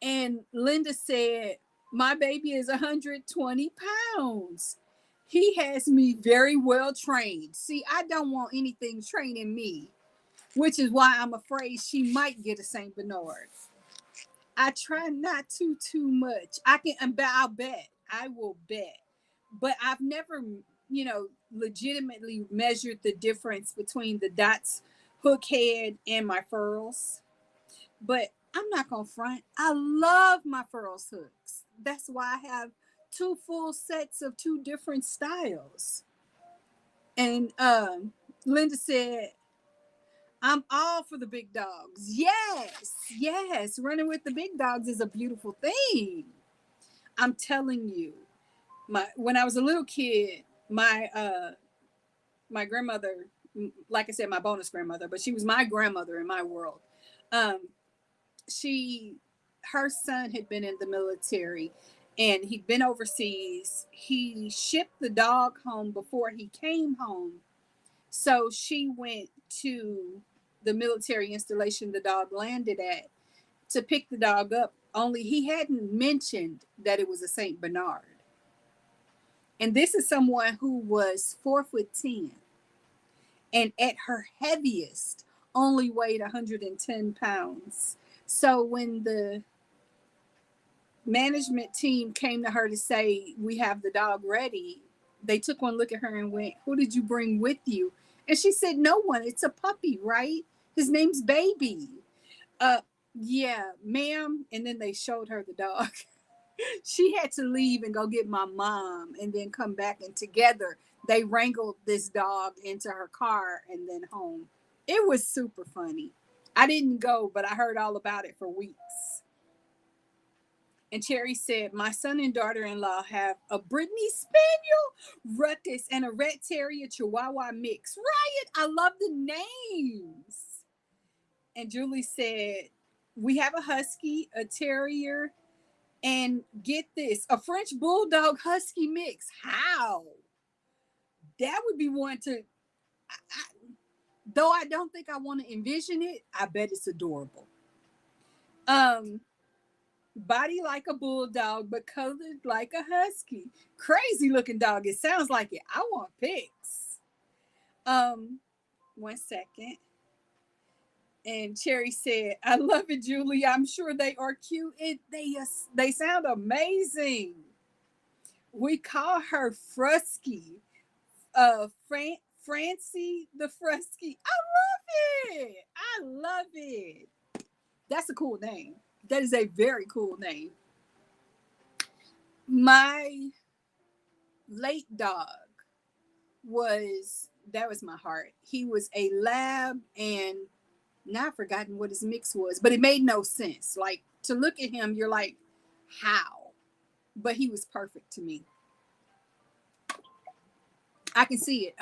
And Linda said, my baby is 120 pounds. He has me very well trained. See, I don't want anything training me, which is why I'm afraid she might get a Saint Bernard. I try not to too much. I can, I'll bet. I will bet. But I've never, legitimately measured the difference between the dots hook head and my furls. But I'm not gonna front. I love my furls hooks. That's why I have 2 full sets of 2 different styles. And Linda said, I'm all for the big dogs. Yes, yes. Running with the big dogs is a beautiful thing. I'm telling you. When I was a little kid, my grandmother, like I said, my bonus grandmother, but she was my grandmother in my world. Um, she her son had been in the military, and he'd been overseas. He shipped the dog home before he came home. So she went to the military installation the dog landed at to pick the dog up, only he hadn't mentioned that it was a St. Bernard. And this is someone who was 4'10" and at her heaviest only weighed 110 pounds. So when the management team came to her to say, we have the dog ready, they took one look at her and went, who did you bring with you? And she said, no one. It's a puppy, right? His name's Baby. Uh, yeah, ma'am. And then they showed her the dog. She had to leave and go get my mom and then come back, and together they wrangled this dog into her car and then home. It was super funny. I didn't go, but I heard all about it for weeks. And Cherry said, my son and daughter-in-law have a Brittany Spaniel, Ruckus, and a Red Terrier Chihuahua mix. Riot, I love the names. And Julie said, we have a Husky, a Terrier, and get this, a French Bulldog Husky mix. How? That would be one to, though I don't think I want to envision it, I bet it's adorable. Body like a bulldog, but colored like a husky. Crazy looking dog. It sounds like it. I want pics. 1 second. And Cherry said, I love it, Julie. I'm sure they are cute. They sound amazing. We call her Frusky. Francie the Frusky. I love it. I love it. That's a cool name. That is a very cool name. My late dog that was my heart. He was a lab, and now I've forgotten what his mix was, but it made no sense. Like, to look at him, you're like, how? But he was perfect to me. I can see it.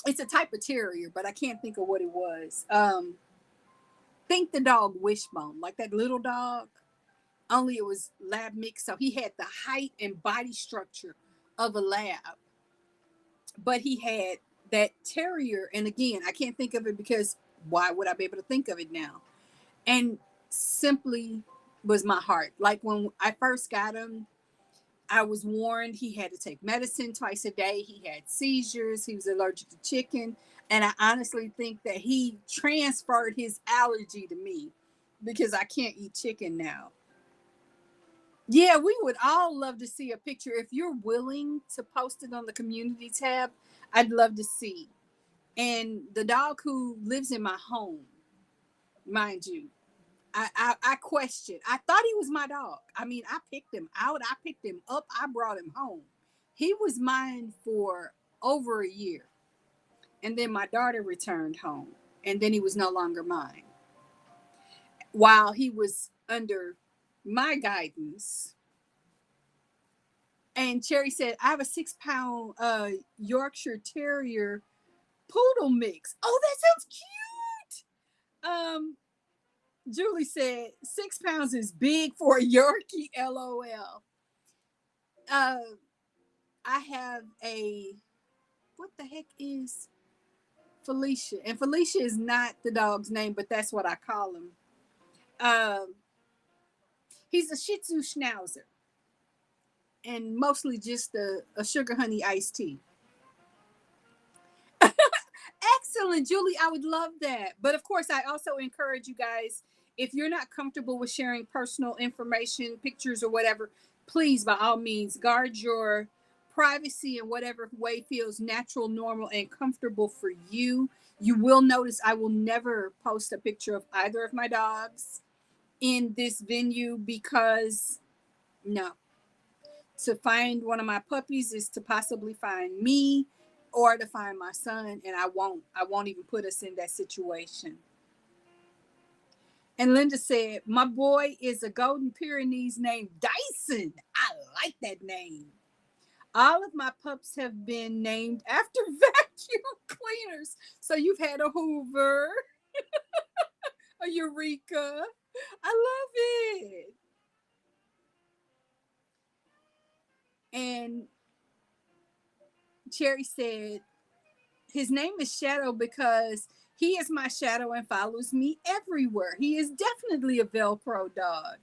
It's a type of terrier, but I can't think of what it was. Think the dog Wishbone, like that little dog, only it was lab mix. So he had the height and body structure of a lab, but he had that terrier. And again, I can't think of it because why would I be able to think of it now? And simply was my heart. Like when I first got him, I was warned he had to take medicine twice a day. He had seizures. He was allergic to chicken. And I honestly think that he transferred his allergy to me because I can't eat chicken now. Yeah, we would all love to see a picture. If you're willing to post it on the community tab, I'd love to see. And the dog who lives in my home, mind you, I questioned. I thought he was my dog. I mean, I picked him out. I picked him up. I brought him home. He was mine for over a year. And then my daughter returned home. And then he was no longer mine. While he was under my guidance. And Cherry said, I have a 6-pound Yorkshire Terrier poodle mix. Oh, that sounds cute. Julie said 6 pounds is big for a Yorkie. LOL. I have what the heck is Felicia? And Felicia is not the dog's name, but that's what I call him. He's a Shih Tzu Schnauzer, and mostly just a sugar honey iced tea. Excellent, Julie. I would love that. But of course, I also encourage you guys, if you're not comfortable with sharing personal information, pictures, or whatever, please, by all means, guard your privacy in whatever way feels natural, normal, and comfortable for you. You will notice I will never post a picture of either of my dogs in this venue because, no. To find one of my puppies is to possibly find me or to find my son, and I won't even put us in that situation. And Linda said, my boy is a Golden Pyrenees named Dyson. I like that name. All of my pups have been named after vacuum cleaners. So you've had a Hoover, a Eureka. I love it. And Cherry said, his name is Shadow because he is my shadow and follows me everywhere. He is definitely a Velcro dog,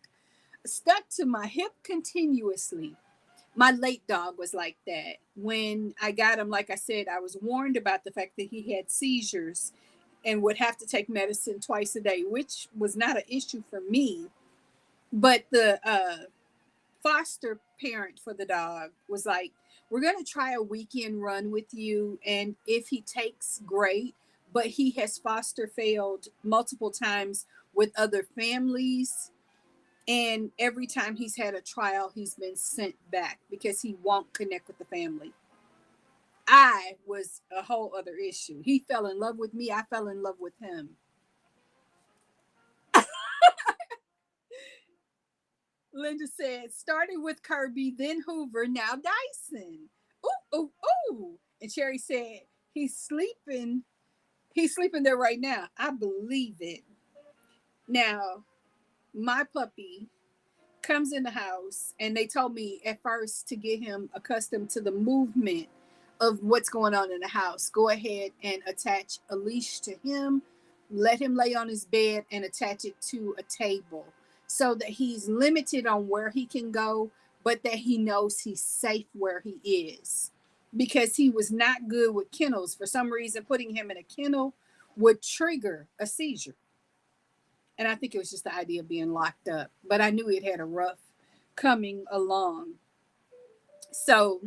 stuck to my hip continuously. My late dog was like that. When I got him, like I said, I was warned about the fact that he had seizures and would have to take medicine twice a day, which was not an issue for me. But the foster parent for the dog was like, we're going to try a weekend run with you. And if he takes, great. But he has foster failed multiple times with other families. And every time he's had a trial, he's been sent back because he won't connect with the family. I was a whole other issue. He fell in love with me. I fell in love with him. Linda said, starting with Kirby, then Hoover, now Dyson. Ooh, ooh, ooh. And Cherry said, he's sleeping. He's sleeping there right now. I believe it. Now, my puppy comes in the house, and they told me at first to get him accustomed to the movement of what's going on in the house. Go ahead and attach a leash to him, let him lay on his bed, and attach it to a table so that he's limited on where he can go, but that he knows he's safe where he is. Because he was not good with kennels. For some reason, putting him in a kennel would trigger a seizure. And I think it was just the idea of being locked up. But I knew it had a rough coming along. So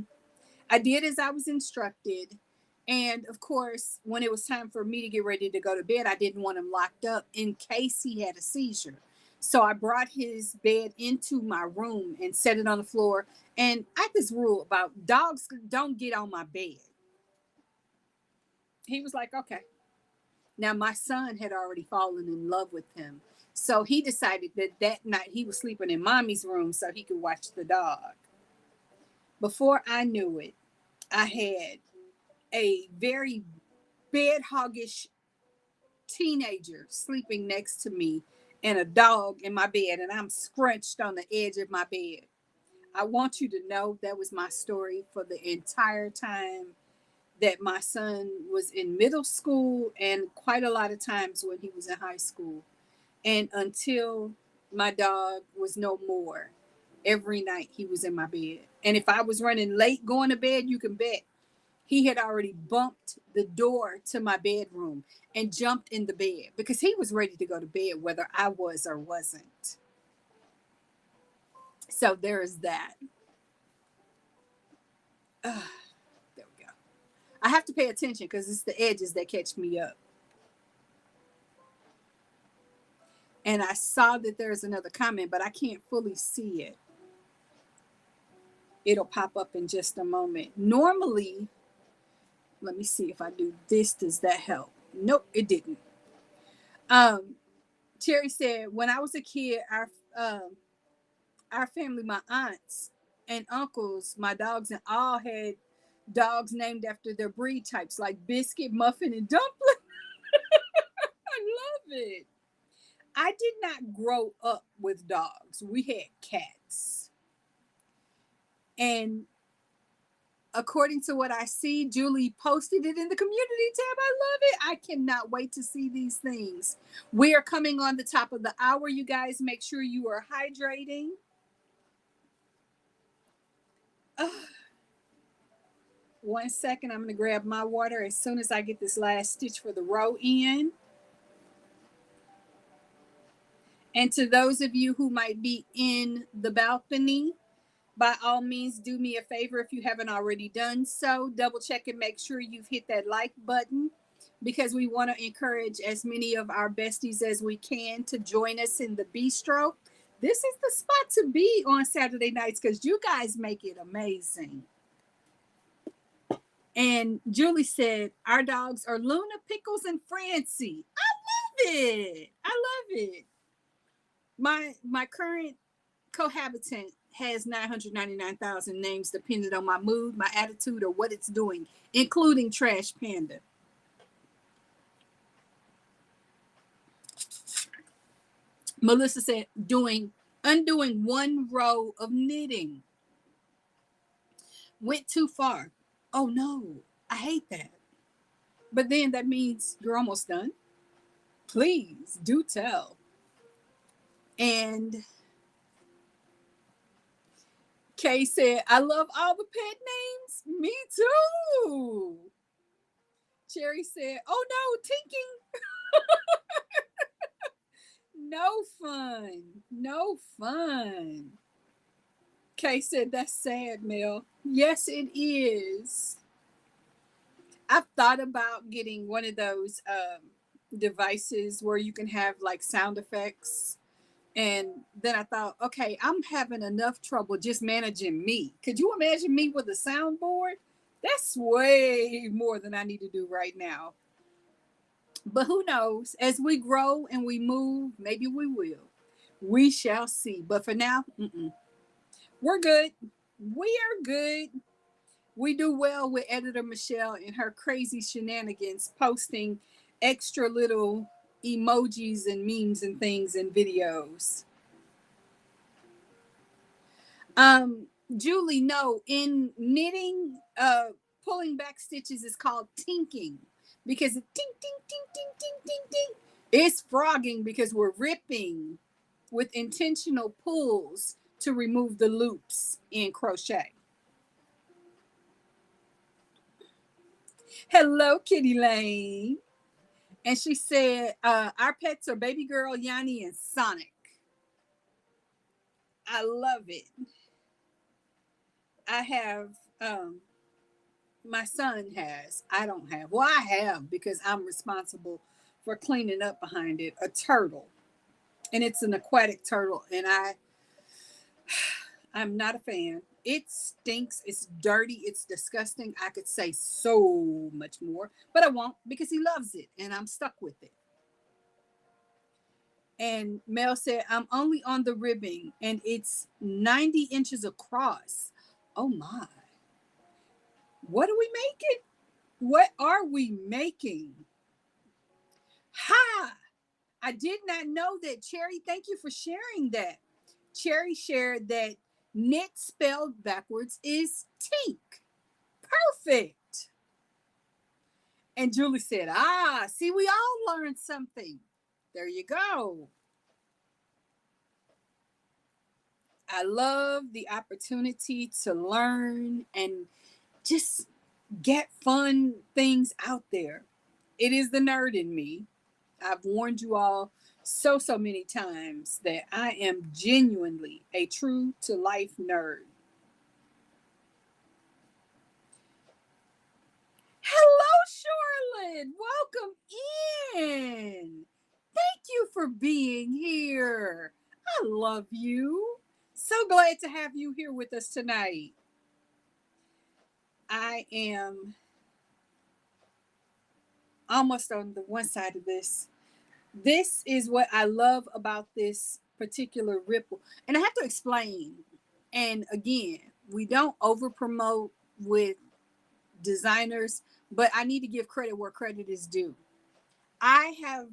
I did as I was instructed. And of course, when it was time for me to get ready to go to bed, I didn't want him locked up in case he had a seizure. So I brought his bed into my room and set it on the floor. And I had this rule about dogs don't get on my bed. He was like, okay. Now, my son had already fallen in love with him. So he decided that that night he was sleeping in mommy's room so he could watch the dog. Before I knew it, I had a very bed hoggish teenager sleeping next to me and a dog in my bed, and I'm scrunched on the edge of my bed. I want you to know that was my story for the entire time that my son was in middle school and quite a lot of times when he was in high school. And until my dog was no more, every night he was in my bed. And if I was running late going to bed, you can bet he had already bumped the door to my bedroom and jumped in the bed because he was ready to go to bed, whether I was or wasn't. So there's that. There we go. I have to pay attention because it's the edges that catch me up. And I saw that there's another comment, but I can't fully see it. It'll pop up in just a moment. Normally, let me see if I do this. Does that help? Nope, it didn't. Cherry said, when I was a kid, our family, my aunts and uncles, my dogs, and all had dogs named after their breed types, like Biscuit, Muffin, and Dumpling. I love it. I did not grow up with dogs. We had cats. And according to what I see, Julie posted it in the community tab. I love it. I cannot wait to see these things. We are coming on the top of the hour, you guys. Make sure you are hydrating. One second, I'm going to grab my water as soon as I get this last stitch for the row in. And to those of you who might be in the balcony, by all means, do me a favor if you haven't already done so. Double check and make sure you've hit that like button because we want to encourage as many of our besties as we can to join us in the bistro. This is the spot to be on Saturday nights because you guys make it amazing. And Julie said, our dogs are Luna, Pickles, and Francie. I love it. I love it. My current cohabitant has 999,000 names depending on my mood, my attitude, or what it's doing, including Trash Panda. Melissa said, undoing one row of knitting. went too far. Oh no, I hate that. But then that means you're almost done. Please do tell. And Kay said, I love all the pet names. Me too. Cherry said, oh no, tinking. No fun. No fun. Kay said, that's sad, Mel. Yes, it is. I've thought about getting one of those devices where you can have like sound effects. And then I thought, okay, I'm having enough trouble just managing me. Could you imagine me with a soundboard? That's way more than I need to do right now. But who knows? As we grow and we move, maybe we will. We shall see. But for now, we're good. We are good. We do well with editor Michelle and her crazy shenanigans, posting extra little emojis and memes and things and videos. Julie, no, in knitting, pulling back stitches is called tinking because it ting, ting, ting, ting, ting, ting, ting. It's frogging because we're ripping with intentional pulls to remove the loops in crochet. Hello, Kitty Lane. And she said, our pets are baby girl, Yanni, and Sonic. I love it. I have, my son has, I don't have. Well, I have because I'm responsible for cleaning up behind it, a turtle. And it's an aquatic turtle. And I'm not a fan. It stinks. It's dirty. It's disgusting. I could say so much more, but I won't because he loves it and I'm stuck with it. And Mel said, I'm only on the ribbing and it's 90 inches across. Oh my. What are we making? What are we making? Ha! I did not know that. Cherry, thank you for sharing that. Cherry shared that knit spelled backwards is tink. Perfect. And Julie said, see, we all learned something. There you go. I love the opportunity to learn and just get fun things out there. It is the nerd in me. I've warned you all so many times that I am genuinely a true to life nerd. Hello, Charlotte. Welcome in. Thank you for being here. I love you. So glad to have you here with us tonight. I am almost on the one side of this. This is what I love about this particular ripple. And I have to explain. And again, we don't over promote with designers, but I need to give credit where credit is due. I have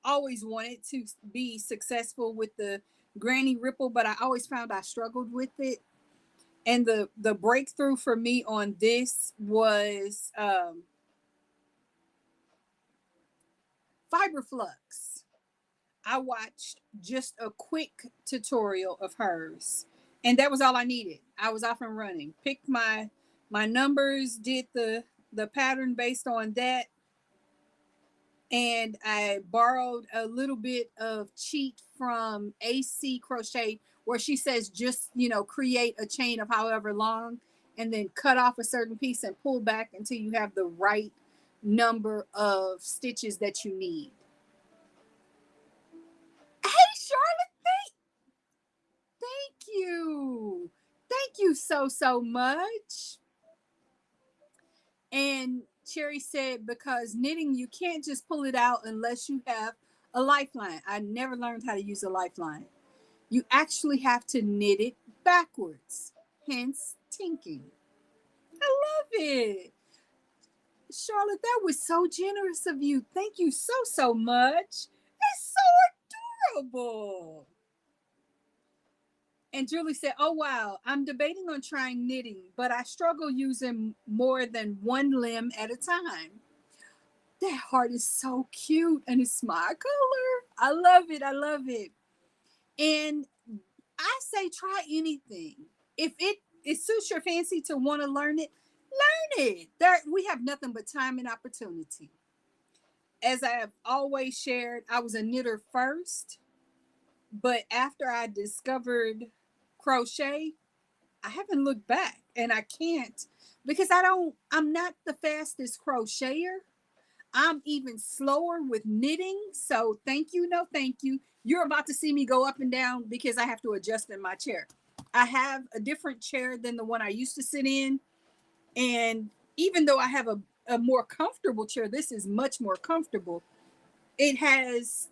always wanted to be successful with the granny ripple, but I always found I struggled with it. And the breakthrough for me on this was Fiberflux. I watched just a quick tutorial of hers, and that was all I needed. I was off and running. Picked my numbers, did the pattern based on that, and I borrowed a little bit of cheat from AC Crochet where she says just, create a chain of however long and then cut off a certain piece and pull back until you have the right number of stitches that you need. Hey, Charlotte, thank you. Thank you so much. And Cherry said, because knitting, you can't just pull it out unless you have a lifeline. I never learned how to use a lifeline. You actually have to knit it backwards, hence tinking. I love it. Charlotte, that was so generous of you. Thank you so much. It's so adorable. And Julie said, "Oh, wow, I'm debating on trying knitting, but I struggle using more than one limb at a time." That heart is so cute and it's my color. I love it. I love it. And I say try anything. If it suits your fancy to want to learn it, learn it. There we have nothing but time and opportunity. As I have always shared, I was a knitter first, but after I discovered crochet, I haven't looked back, and I can't because I'm not the fastest crocheter. I'm even slower with knitting. So thank you, no thank you. You're about to see me go up and down because I have to adjust in my chair. I have a different chair than the one I used to sit in. And even though I have a more comfortable chair, this is much more comfortable. It has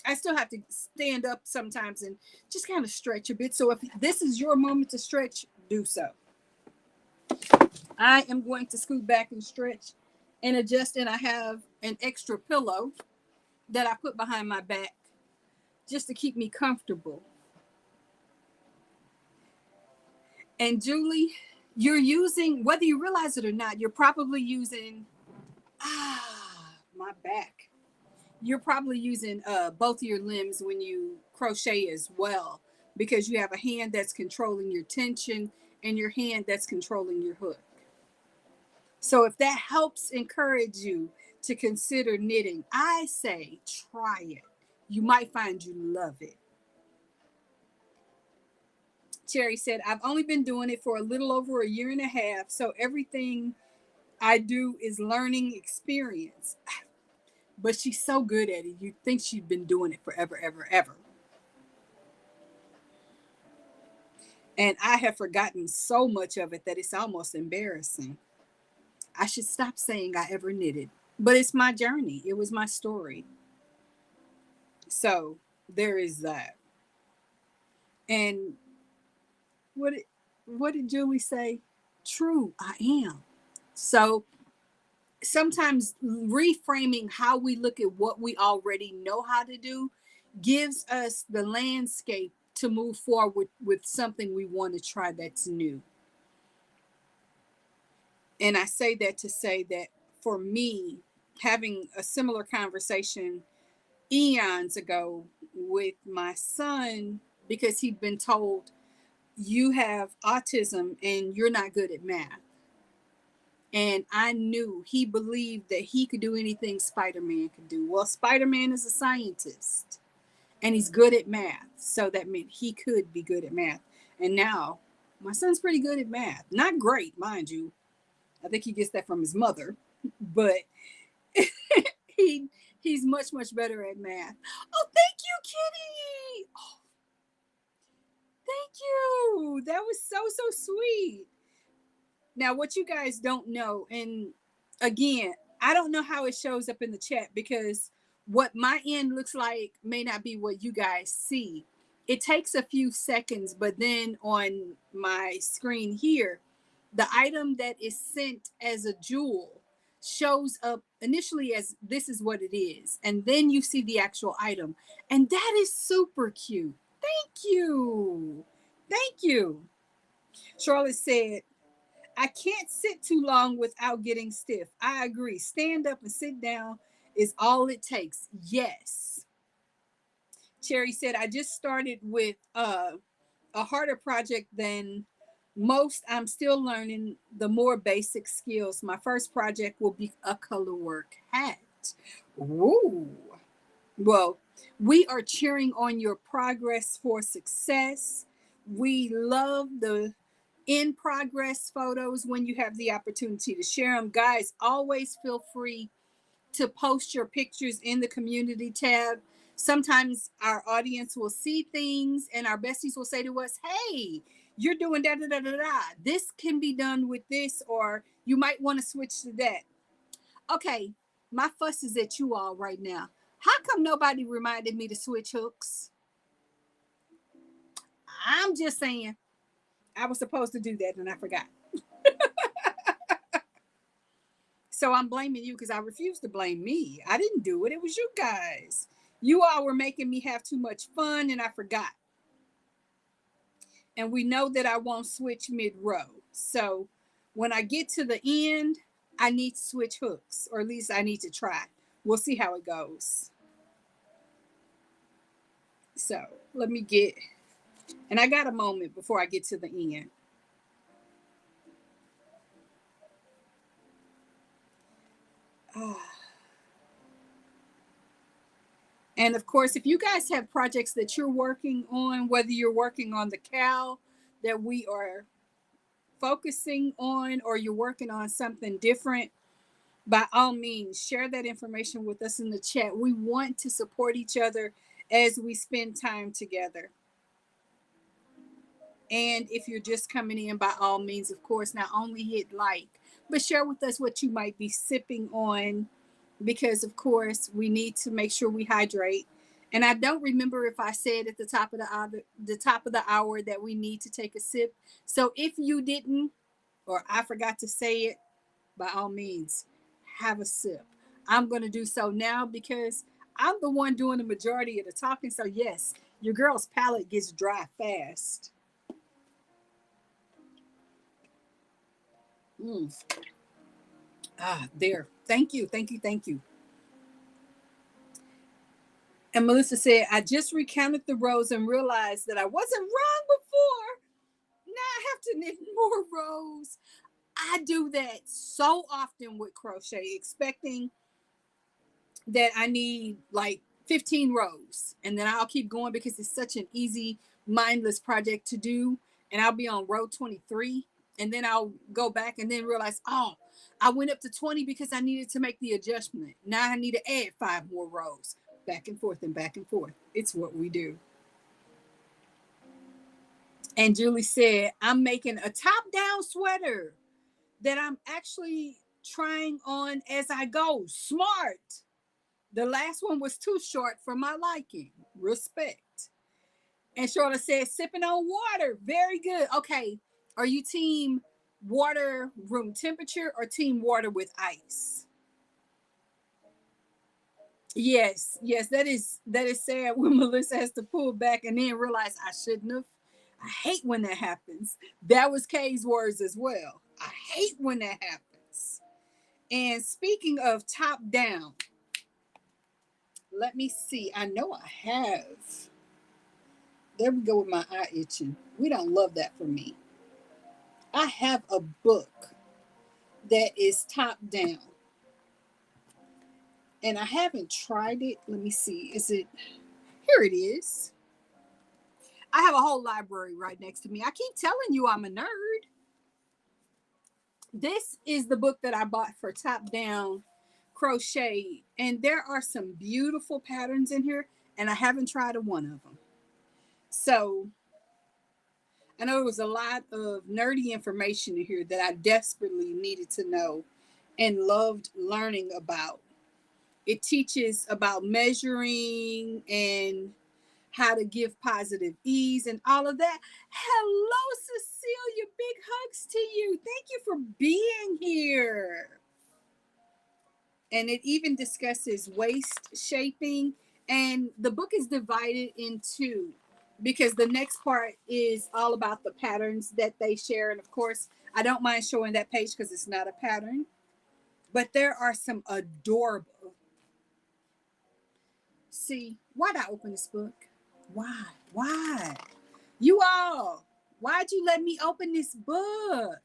I still have to stand up sometimes and just kind of stretch a bit. So if this is your moment to stretch, do so. I am going to scoot back and stretch and adjust, and I have an extra pillow that I put behind my back just to keep me comfortable. And Julie, you're using, whether you realize it or not, you're probably using my back. You're probably using both of your limbs when you crochet as well, because you have a hand that's controlling your tension and your hand that's controlling your hook. So if that helps encourage you to consider knitting, I say try it. You might find you love it. Cherry said, I've only been doing it for a little over a year and a half, so everything I do is learning experience. But she's so good at it. You'd think she'd been doing it forever, ever, ever. And I have forgotten so much of it that it's almost embarrassing. I should stop saying I ever knitted. But it's my journey. It was my story. So there is that. And what what did Julie say? True, I am. So sometimes reframing how we look at what we already know how to do gives us the landscape to move forward with something we want to try that's new. And I say that to say that for me, having a similar conversation eons ago with my son, because he'd been told, you have autism and you're not good at math. And I knew he believed that he could do anything Spider-Man could do. Well, Spider-Man is a scientist and he's good at math. So that meant he could be good at math. And now my son's pretty good at math. Not great, mind you. I think he gets that from his mother, but he he's much, much better at math. Oh, thank you, Kitty. Oh, thank you. That was so, so sweet. Now, what you guys don't know, and again, I don't know how it shows up in the chat because what my end looks like may not be what you guys see. It takes a few seconds, but then on my screen here, the item that is sent as a jewel shows up initially as this is what it is. And then you see the actual item. And that is super cute. Thank you. Thank you. Charlotte said, I can't sit too long without getting stiff. I agree. Stand up and sit down is all it takes. Yes. Cherry said, I just started with a harder project than most. I'm still learning the more basic skills. My first project will be a color work hat. Ooh. Well, we are cheering on your progress for success. We love the in progress photos when you have the opportunity to share them. Guys, always feel free to post your pictures in the community tab. Sometimes our audience will see things and our besties will say to us, hey, you're doing da da da da da. This can be done with this, or you might want to switch to that. Okay, my fuss is at you all right now. How come nobody reminded me to switch hooks? I'm just saying. I was supposed to do that and I forgot. So I'm blaming you because I refuse to blame me. I didn't do it. It was you guys. You all were making me have too much fun and I forgot. And we know that I won't switch mid-row. So when I get to the end, I need to switch hooks, or at least I need to try. We'll see how it goes. So let me get, and I got a moment before I get to the end. And of course, if you guys have projects that you're working on, whether you're working on the cow that we are focusing on, or you're working on something different, by all means, share that information with us in the chat. We want to support each other as we spend time together. And if you're just coming in, by all means, of course, not only hit like, but share with us what you might be sipping on, because of course we need to make sure we hydrate. And I don't remember if I said at the top of the hour that we need to take a sip. So if you didn't, or I forgot to say it, by all means, have a sip. I'm going to do so now because I'm the one doing the majority of the talking. So yes, your girl's palate gets dry fast. Mm. There. Thank you. Thank you. Thank you. And Melissa said, I just recounted the rows and realized that I wasn't wrong before. Now I have to knit more rows. I do that so often with crochet, expecting that I need like 15 rows. And then I'll keep going because it's such an easy, mindless project to do. And I'll be on row 23. And then I'll go back and then realize, oh, I went up to 20 because I needed to make the adjustment. Now I need to add 5 more rows. Back and forth and back and forth. It's what we do. And Julie said, I'm making a top-down sweater that I'm actually trying on as I go. Smart. The last one was too short for my liking. Respect. And Charlotte said, sipping on water. Very good. Okay. Are you team water room temperature or team water with ice? Yes, yes, that is sad when Melissa has to pull back and then realize I shouldn't have. I hate when that happens. That was Kay's words as well. I hate when that happens. And speaking of top down, let me see. I know I have. There we go with my eye itching. We don't love that for me. I have a book that is top down. And I haven't tried it. Let me see. Is it? Here it is. I have a whole library right next to me. I keep telling you I'm a nerd. This is the book that I bought for top down crochet. And there are some beautiful patterns in here. And I haven't tried one of them. So I know there was a lot of nerdy information in here that I desperately needed to know and loved learning about. It teaches about measuring and how to give positive ease and all of that. Hello, Cecilia. Big hugs to you. Thank you for being here. And it even discusses waist shaping. And the book is divided in two because the next part is all about the patterns that they share. And of course, I don't mind showing that page because it's not a pattern. But there are some adorable. See, why'd I open this book? Why? Why? You all, why'd you let me open this book?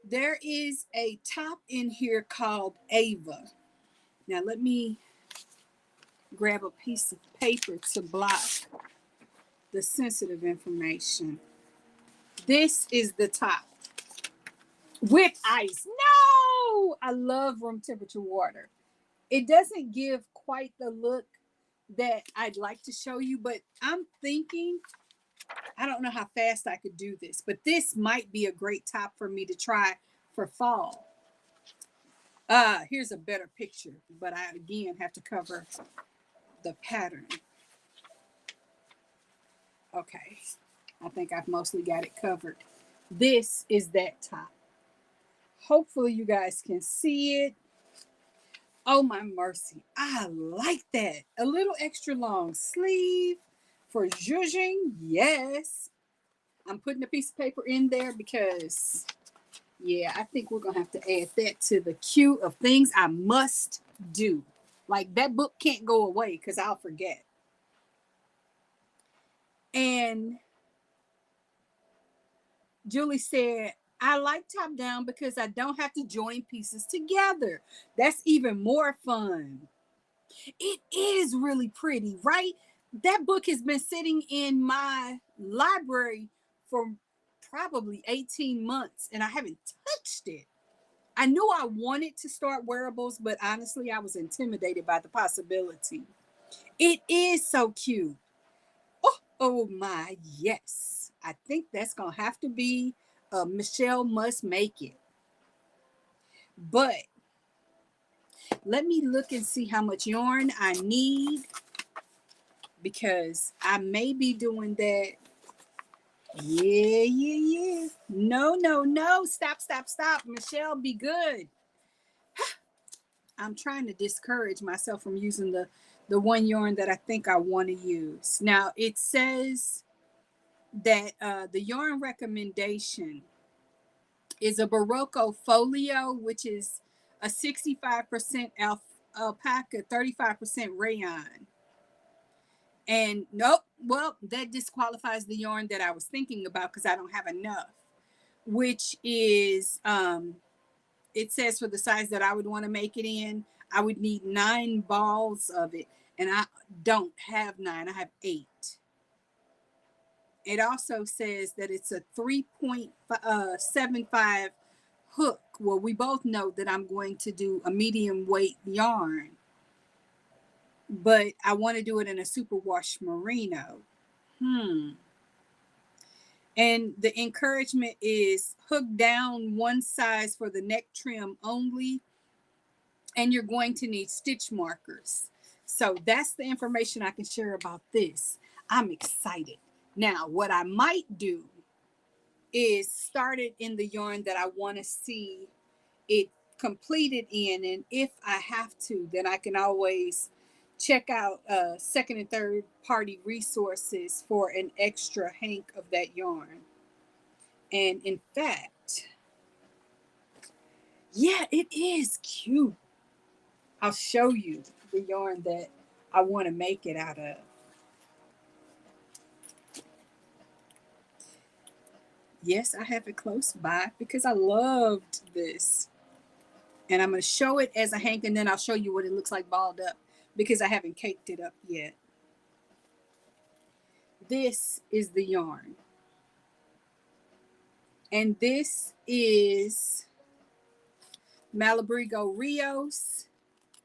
There is a top in here called Ava. Now let me grab a piece of paper to block the sensitive information. This is the top with ice. No, I love room temperature water. It doesn't give quite the look that I'd like to show you, but I'm thinking, I don't know how fast I could do this, but this might be a great top for me to try for fall. Here's a better picture, but I again have to cover the pattern. Okay, I think I've mostly got it covered. This is that top. Hopefully you guys can see it. Oh my mercy, I like that. A little extra long sleeve For zhuzhing, yes. I'm putting a piece of paper in there because, yeah, I think we're going to have to add that to the queue of things I must do. Like that book can't go away because I'll forget. And Julie said, I like top down because I don't have to join pieces together. That's even more fun. It is really pretty, right? That book has been sitting in my library for probably 18 months and I haven't touched it. I knew I wanted to start wearables, but honestly, I was intimidated by the possibility. It is so cute. Oh my, yes. I think that's going to have to be Michelle Must Make It. But let me look and see how much yarn I need because I may be doing that. Yeah. No. Stop. Michelle, be good. I'm trying to discourage myself from using the one yarn that I think I want to use. Now, it says that the yarn recommendation is a Barocco folio, which is a 65% alpaca, 35% rayon. And nope, well, that disqualifies the yarn that I was thinking about because I don't have enough, which is, it says for the size that I would want to make it in, I would need 9 balls of it. And I don't have 9, I have 8. It also says that it's a 3.75 hook. Well, we both know that I'm going to do a medium weight yarn, but I want to do it in a superwash merino. And the encouragement is hook down one size for the neck trim only, and you're going to need stitch markers. So that's the information I can share about this. I'm excited. Now, what I might do is start it in the yarn that I want to see it completed in. And if I have to, then I can always check out second and third party resources for an extra hank of that yarn. And in fact, yeah, it is cute. I'll show you the yarn that I want to make it out of. Yes, I have it close by because I loved this. And I'm going to show it as a hank, and then I'll show you what it looks like balled up because I haven't caked it up yet. This is the yarn. And this is Malabrigo Rios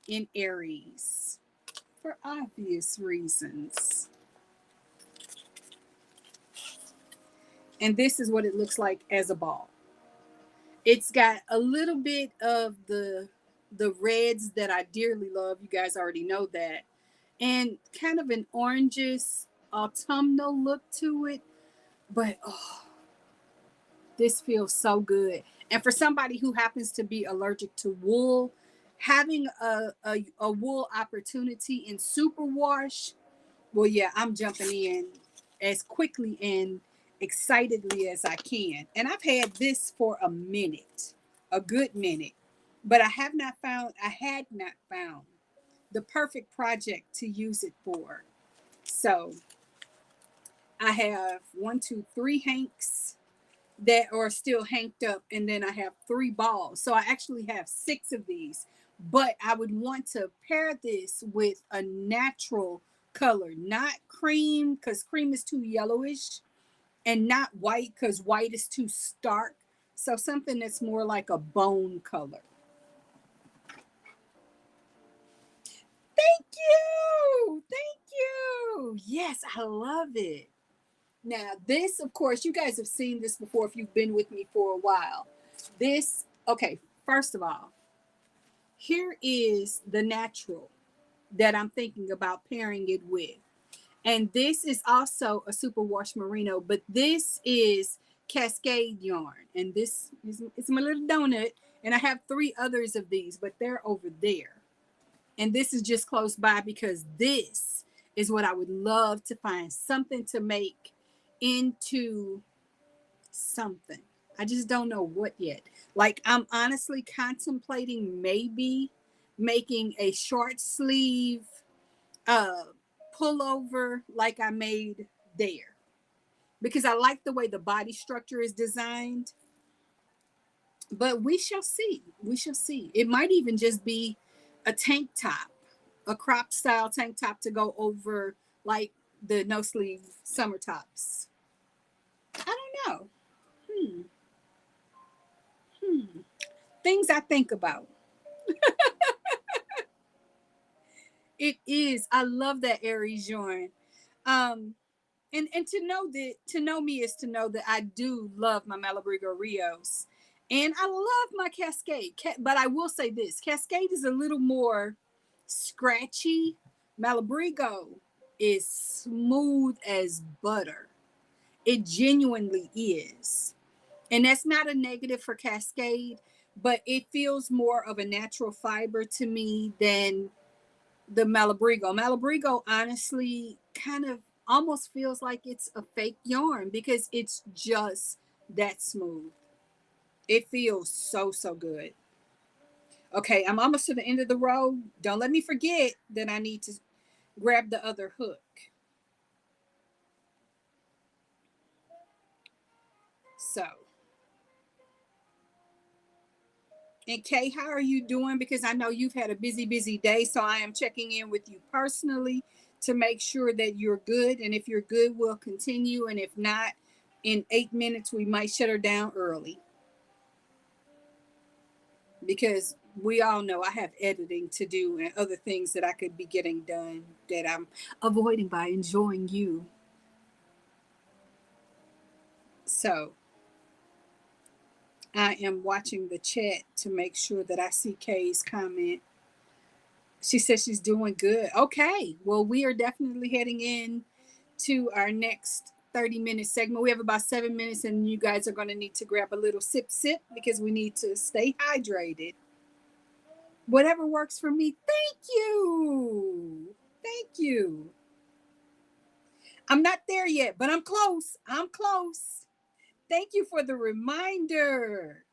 in Aries for obvious reasons. And this is what it looks like as a ball. It's got a little bit of the reds that I dearly love. You guys already know that. And kind of an orangish autumnal look to it. But oh, this feels so good. And for somebody who happens to be allergic to wool, having a wool opportunity in superwash, well, yeah, I'm jumping in as quickly and excitedly as I can. And I've had this for a minute, a good minute, but I had not found the perfect project to use it for. So I have 1, 2, 3 hanks that are still hanked up, and then I have 3 balls. So I actually have 6 of these, but I would want to pair this with a natural color, not cream because cream is too yellowish, and not white because white is too stark. So something that's more like a bone color. Thank you. Yes, I love it. Now, this, of course, you guys have seen this before if you've been with me for a while. This, okay, first of all, here is the natural that I'm thinking about pairing it with. And this is also a superwash merino, but this is Cascade yarn. And this is it's my little donut. And I have 3 others of these, but they're over there. And this is just close by because this is what I would love to find, something to make into something. I just don't know what yet. Like, I'm honestly contemplating maybe making a short sleeve uh pullover like I made there, because I like the way the body structure is designed. But we shall see. We shall see. It might even just be a tank top, a crop style tank top to go over like the no sleeve summer tops. I don't know. Hmm. Hmm. Things I think about. It is. I love that Aries yarn. Um, and to know me is to know that I do love my Malabrigo Rios, and I love my Cascade. But I will say this: Cascade is a little more scratchy. Malabrigo is smooth as butter. It genuinely is, and that's not a negative for Cascade, but it feels more of a natural fiber to me than the Malabrigo. Malabrigo honestly kind of almost feels like it's a fake yarn because it's just that smooth. It feels so, so good. Okay, I'm almost to the end of the row. Don't let me forget that I need to grab the other hook. So, and Kay, how are you doing? Because I know you've had a busy, busy day. So I am checking in with you personally to make sure that you're good. And if you're good, we'll continue. And if not, in 8 minutes, we might shut her down early. Because we all know I have editing to do and other things that I could be getting done that I'm avoiding by enjoying you. So I am watching the chat to make sure that I see Kay's comment. She says she's doing good. Okay. Well, we are definitely heading in to our next 30-minute segment. We have about 7 minutes, and you guys are going to need to grab a little sip because we need to stay hydrated. Whatever works for me. Thank you. Thank you. I'm not there yet, but I'm close. I'm close. Thank you for the reminder.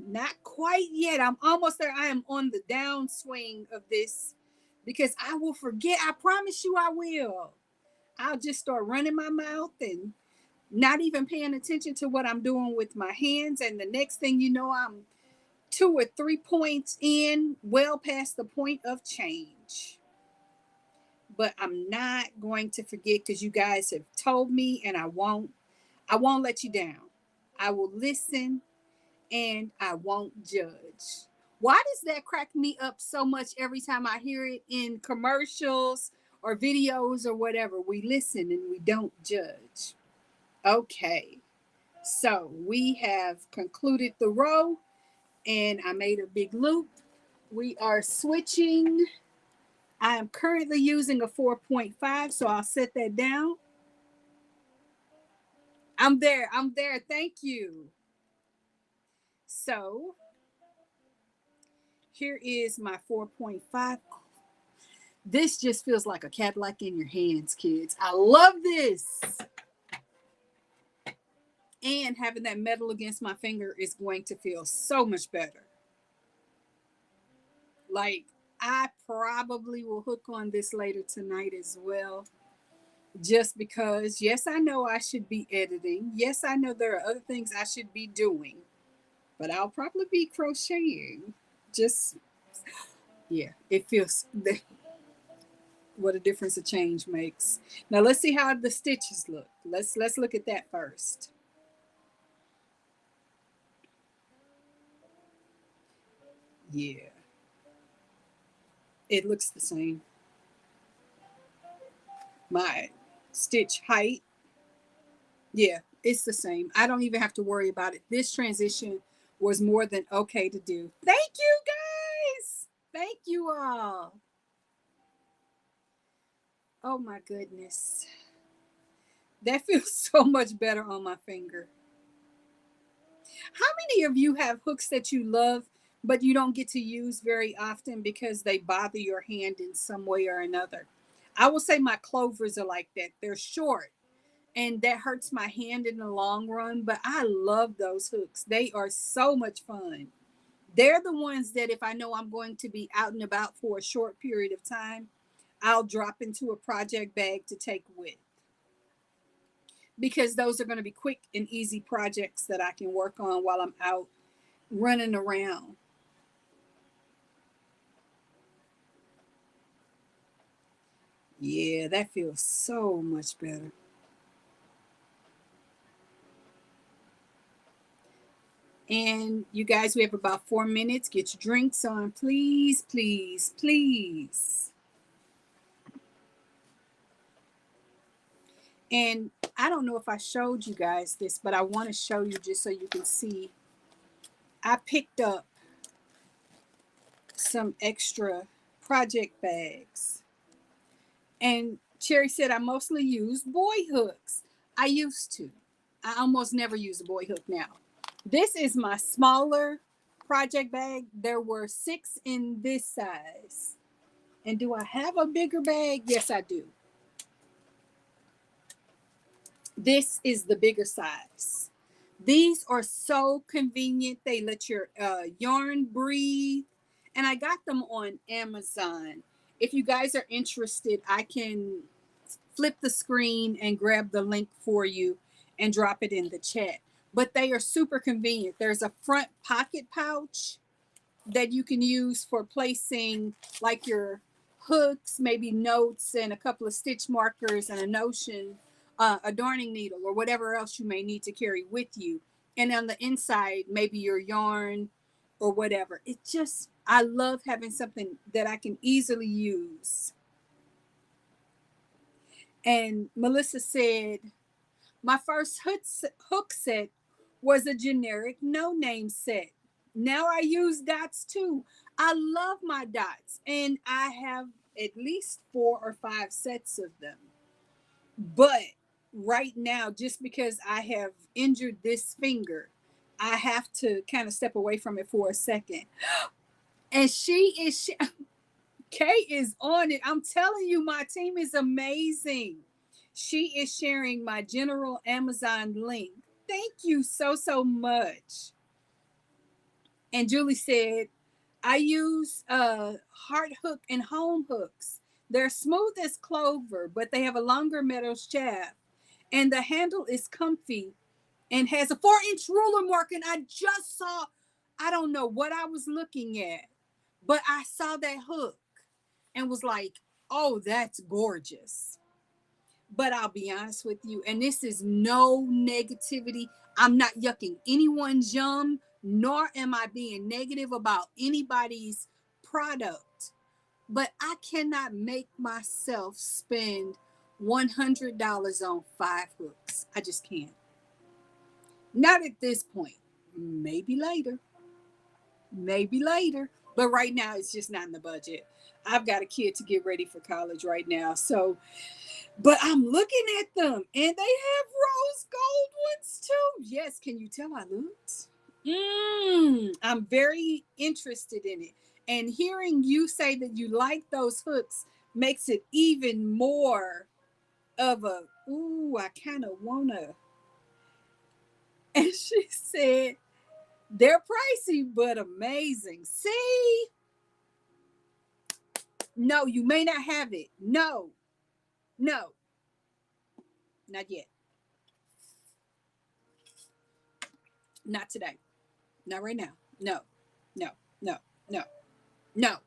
Not quite yet. I'm almost there. I am on the downswing of this because I will forget. I promise you I will. I'll just start running my mouth and not even paying attention to what I'm doing with my hands. And the next thing you know, I'm 2 or 3 points in, well past the point of change. But I'm not going to forget because you guys have told me, and I won't let you down. I will listen and I won't judge. Why does that crack me up so much every time I hear it in commercials or videos or whatever? We listen and we don't judge. Okay, so we have concluded the row and I made a big loop. We are switching. I am currently using a 4.5, so I'll set that down. I'm there. I'm there. Thank you. So here is my 4.5. This just feels like a Cadillac in your hands, kids. I love this. And having that metal against my finger is going to feel so much better. Like, I probably will hook on this later tonight as well. Just because, yes, I know I should be editing. Yes, I know there are other things I should be doing. But I'll probably be crocheting. Just, yeah, it feels what a difference a change makes. Now let's see how the stitches look. Let's look at that first. Yeah, it looks the same. My stitch height, yeah, it's the same. I don't even have to worry about it. This transition was more than okay to do. Thank you guys. Thank you all. Oh my goodness. That feels so much better on my finger. How many of you have hooks that you love but you don't get to use very often because they bother your hand in some way or another. I will say my clovers are like that. They're short and that hurts my hand in the long run, but I love those hooks. They are so much fun. They're the ones that if I know I'm going to be out and about for a short period of time, I'll drop into a project bag to take with, because those are going to be quick and easy projects that I can work on while I'm out running around. Yeah, that feels so much better. And you guys, we have about 4 minutes. Get your drinks on, please, please, please. And I don't know if I showed you guys this, but I want to show you just so you can see. I picked up some extra project bags. And Cherry said I mostly use boy hooks. I used to. I almost never use a boy hook now. This is my smaller project bag. There were 6 in this size. And do I have a bigger bag? Yes, I do. This is the bigger size. These are so convenient. They let your yarn breathe. And I got them on Amazon. If you guys are interested, I can flip the screen and grab the link for you and drop it in the chat. But they are super convenient. There's a front pocket pouch that you can use for placing like your hooks, maybe notes, and a couple of stitch markers and a notion, a darning needle, or whatever else you may need to carry with you. And on the inside, maybe your yarn or whatever. It just, I love having something that I can easily use. And Melissa said, my first hook set was a generic no name set. Now I use dots too. I love my dots, and I have at least 4 or 5 sets of them. But right now, just because I have injured this finger, I have to kind of step away from it for a second. And Kay is on it. I'm telling you, my team is amazing. She is sharing my general Amazon link. Thank you so, so much. And Julie said, I use heart hook and home hooks. They're smooth as clover, but they have a longer metal shaft. And the handle is comfy and has a 4-inch ruler mark. And I just saw, I don't know what I was looking at, but I saw that hook and was like, oh, that's gorgeous. But I'll be honest with you, and this is no negativity. I'm not yucking anyone's yum, nor am I being negative about anybody's product. But I cannot make myself spend $100 on 5 hooks. I just can't. Not at this point. Maybe later. Maybe later. But right now, it's just not in the budget. I've got a kid to get ready for college right now. So, but I'm looking at them and they have rose gold ones too. Yes, can you tell I looked? I'm very interested in it. And hearing you say that you like those hooks makes it even more of a, ooh, I kind of want to. And she said, they're pricey, but amazing. See? No, you may not have it. No, no, not yet. Not today. Not right now. No, no, no, no, no.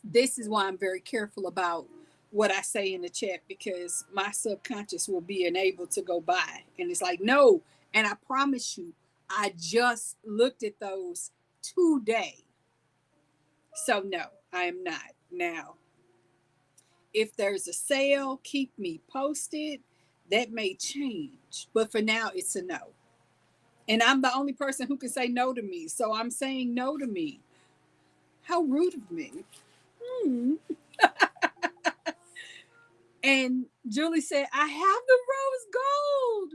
This is why I'm very careful about what I say in the chat, because my subconscious will be unable to go by. And it's like, no. And I promise you, I just looked at those today. So, no, I am not. Now, if there's a sale, keep me posted. That may change. But for now, it's a no. And I'm the only person who can say no to me. So I'm saying no to me. How rude of me. And Julie said, I have the rose gold.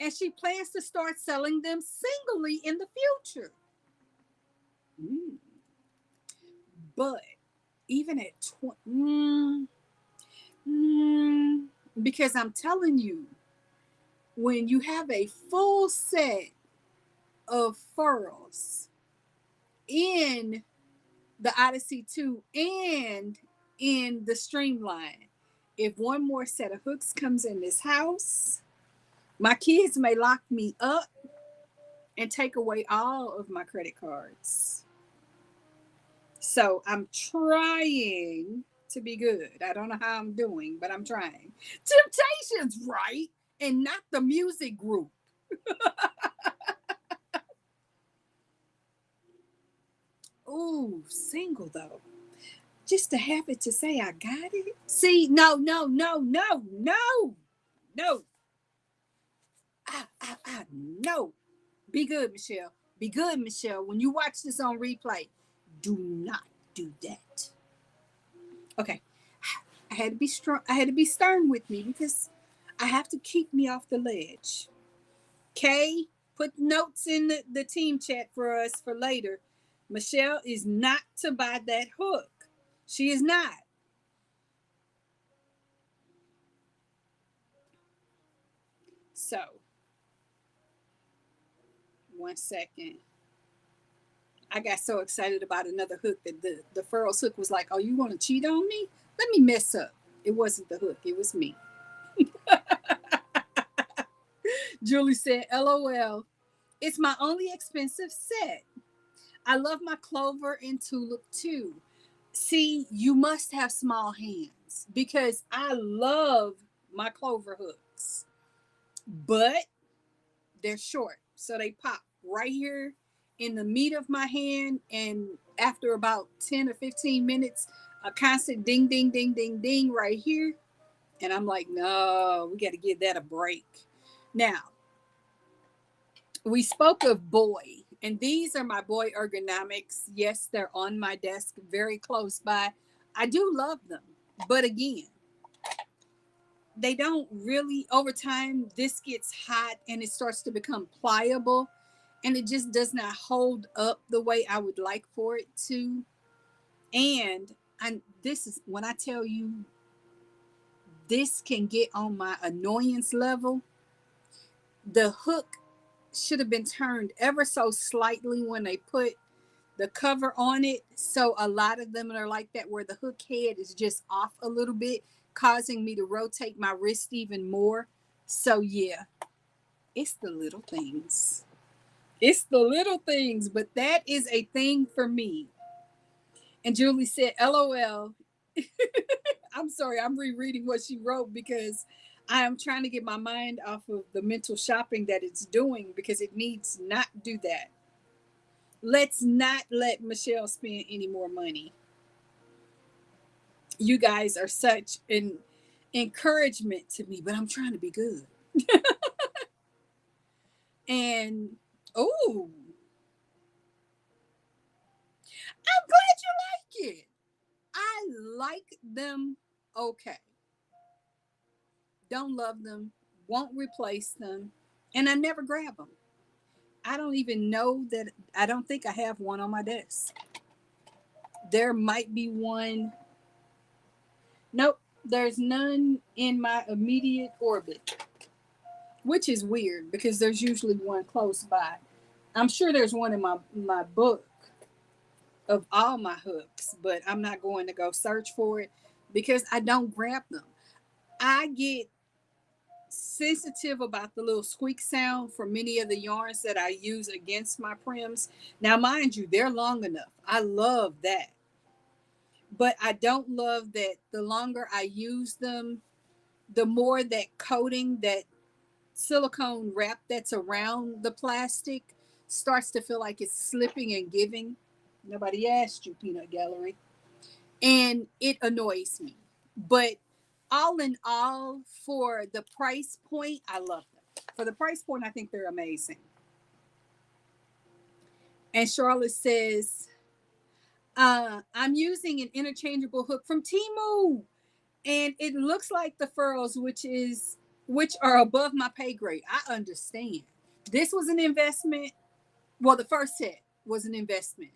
and she plans to start selling them singly in the future. Mm. But even at 20, mm, because I'm telling you, when you have a full set of furls in the Odyssey 2 and in the Streamline, if one more set of hooks comes in this house, my kids may lock me up and take away all of my credit cards. So I'm trying to be good. I don't know how I'm doing, but I'm trying. Temptations, right? And not the music group. Ooh, single though. Just to have it to say I got it. See, no, no, no, no, no, no. No. Be good, Michelle. Be good, Michelle. When you watch this on replay, do not do that. Okay. I had to be strong. I had to be stern with me because I have to keep me off the ledge. Kay, put notes in the team chat for us for later. Michelle is not to buy that hook. She is not. So, 1 second. I got so excited about another hook that the Furls hook was like, oh, you want to cheat on me? Let me mess up. It wasn't the hook. It was me. Julie said, LOL. It's my only expensive set. I love my clover and tulip too. See, you must have small hands because I love my clover hooks, but they're short. So they pop right here in the meat of my hand. And after about 10 or 15 minutes, a constant ding, ding, ding, ding, ding right here. And I'm like, no, we got to give that a break. Now, we spoke of boy, and these are my boy ergonomics. Yes, they're on my desk, very close by. I do love them, but again, they don't really, over time, this gets hot and it starts to become pliable, and it just does not hold up the way I would like for it to. And this is when I tell you this can get on my annoyance level. The hook should have been turned ever so slightly when they put the cover on it. So a lot of them are like that, where the hook head is just off a little bit, causing me to rotate my wrist even more. So yeah, it's the little things. It's the little things, but that is a thing for me. And Julie said, LOL. I'm sorry, I'm rereading what she wrote because I am trying to get my mind off of the mental shopping that it's doing, because it needs not do that. Let's not let Michelle spend any more money. You guys are such an encouragement to me, but I'm trying to be good. And oh, I'm glad you like it. I like them. Okay. Don't love them, won't replace them, and I never grab them. I don't even know that. I don't think I have one on my desk. There might be one. Nope, there's none in my immediate orbit, which is weird because there's usually one close by. I'm sure there's one in my book of all my hooks, but I'm not going to go search for it because I don't grab them. I get sensitive about the little squeak sound for many of the yarns that I use against my prims. Now, mind you, they're long enough. I love that. But I don't love that the longer I use them, the more that coating, that silicone wrap that's around the plastic starts to feel like it's slipping and giving. Nobody asked you, Peanut Gallery. And it annoys me. But all in all, for the price point, I love them. For the price point, I think they're amazing. And Charlotte says, I'm using an interchangeable hook from Temu, and it looks like the furls, which is which are above my pay grade. I understand. This was an investment. Well, the first set was an investment.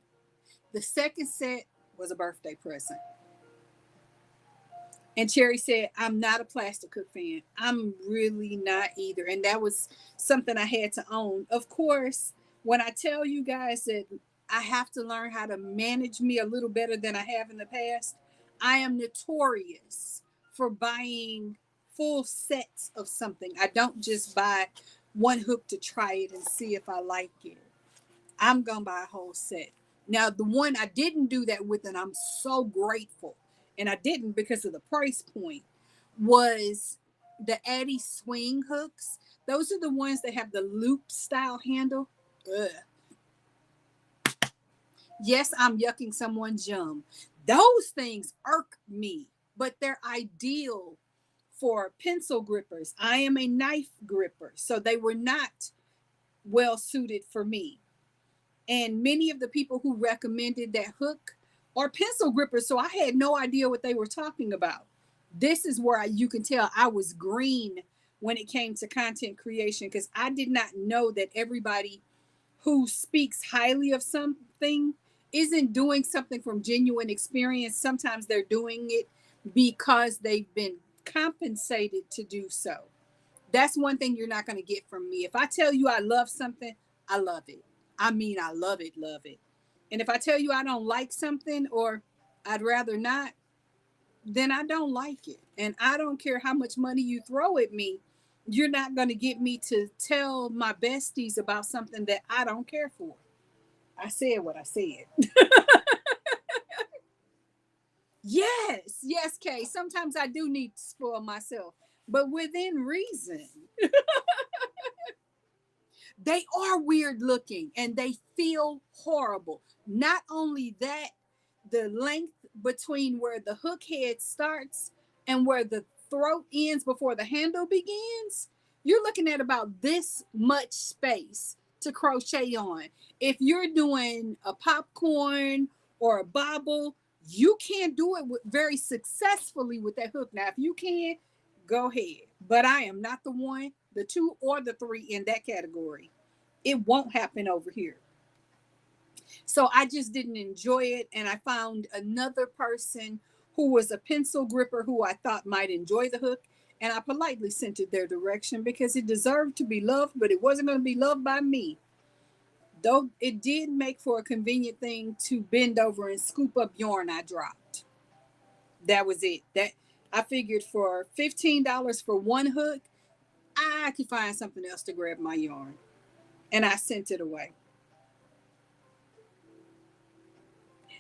The second set was a birthday present. And Cherry said, I'm not a plastic cook fan. I'm really not either. And that was something I had to own. Of course, when I tell you guys that I have to learn how to manage me a little better than I have in the past, I am notorious for buying full sets of something. I don't just buy one hook to try it and see if I like it. I'm going to buy a whole set. Now, the one I didn't do that with, and I'm so grateful, and I didn't because of the price point, was the Addy swing hooks. Those are the ones that have the loop style handle. Ugh. Yes, I'm yucking someone's yum. Those things irk me, but they're ideal for pencil grippers. I am a knife gripper, so they were not well suited for me. And many of the people who recommended that hook are pencil grippers, so I had no idea what they were talking about. This is where you can tell I was green when it came to content creation, because I did not know that everybody who speaks highly of something isn't doing something from genuine experience. Sometimes they're doing it because they've been compensated to do so. That's one thing you're not going to get from me. If I tell you I love something, I love it. I mean, I love it, love it. And if I tell you I don't like something, or I'd rather not, then I don't like it. And I don't care how much money you throw at me. You're not going to get me to tell my besties about something that I don't care for. I said what I said. Yes, yes, Kay. Sometimes I do need to spoil myself, but within reason. They are weird looking and they feel horrible. Not only that, the length between where the hook head starts and where the throat ends before the handle begins, you're looking at about this much space to crochet on. If you're doing a popcorn or a bobble, you can't do it very successfully with that hook. Now, if you can, go ahead. But I am not the one, the two, or the three in that category. It won't happen over here. So I just didn't enjoy it. And I found another person who was a pencil gripper who I thought might enjoy the hook. And I politely sent it their direction because it deserved to be loved, but it wasn't going to be loved by me. Though it did make for a convenient thing to bend over and scoop up yarn I dropped. That was it. That I figured for $15 for one hook, I could find something else to grab my yarn. And I sent it away.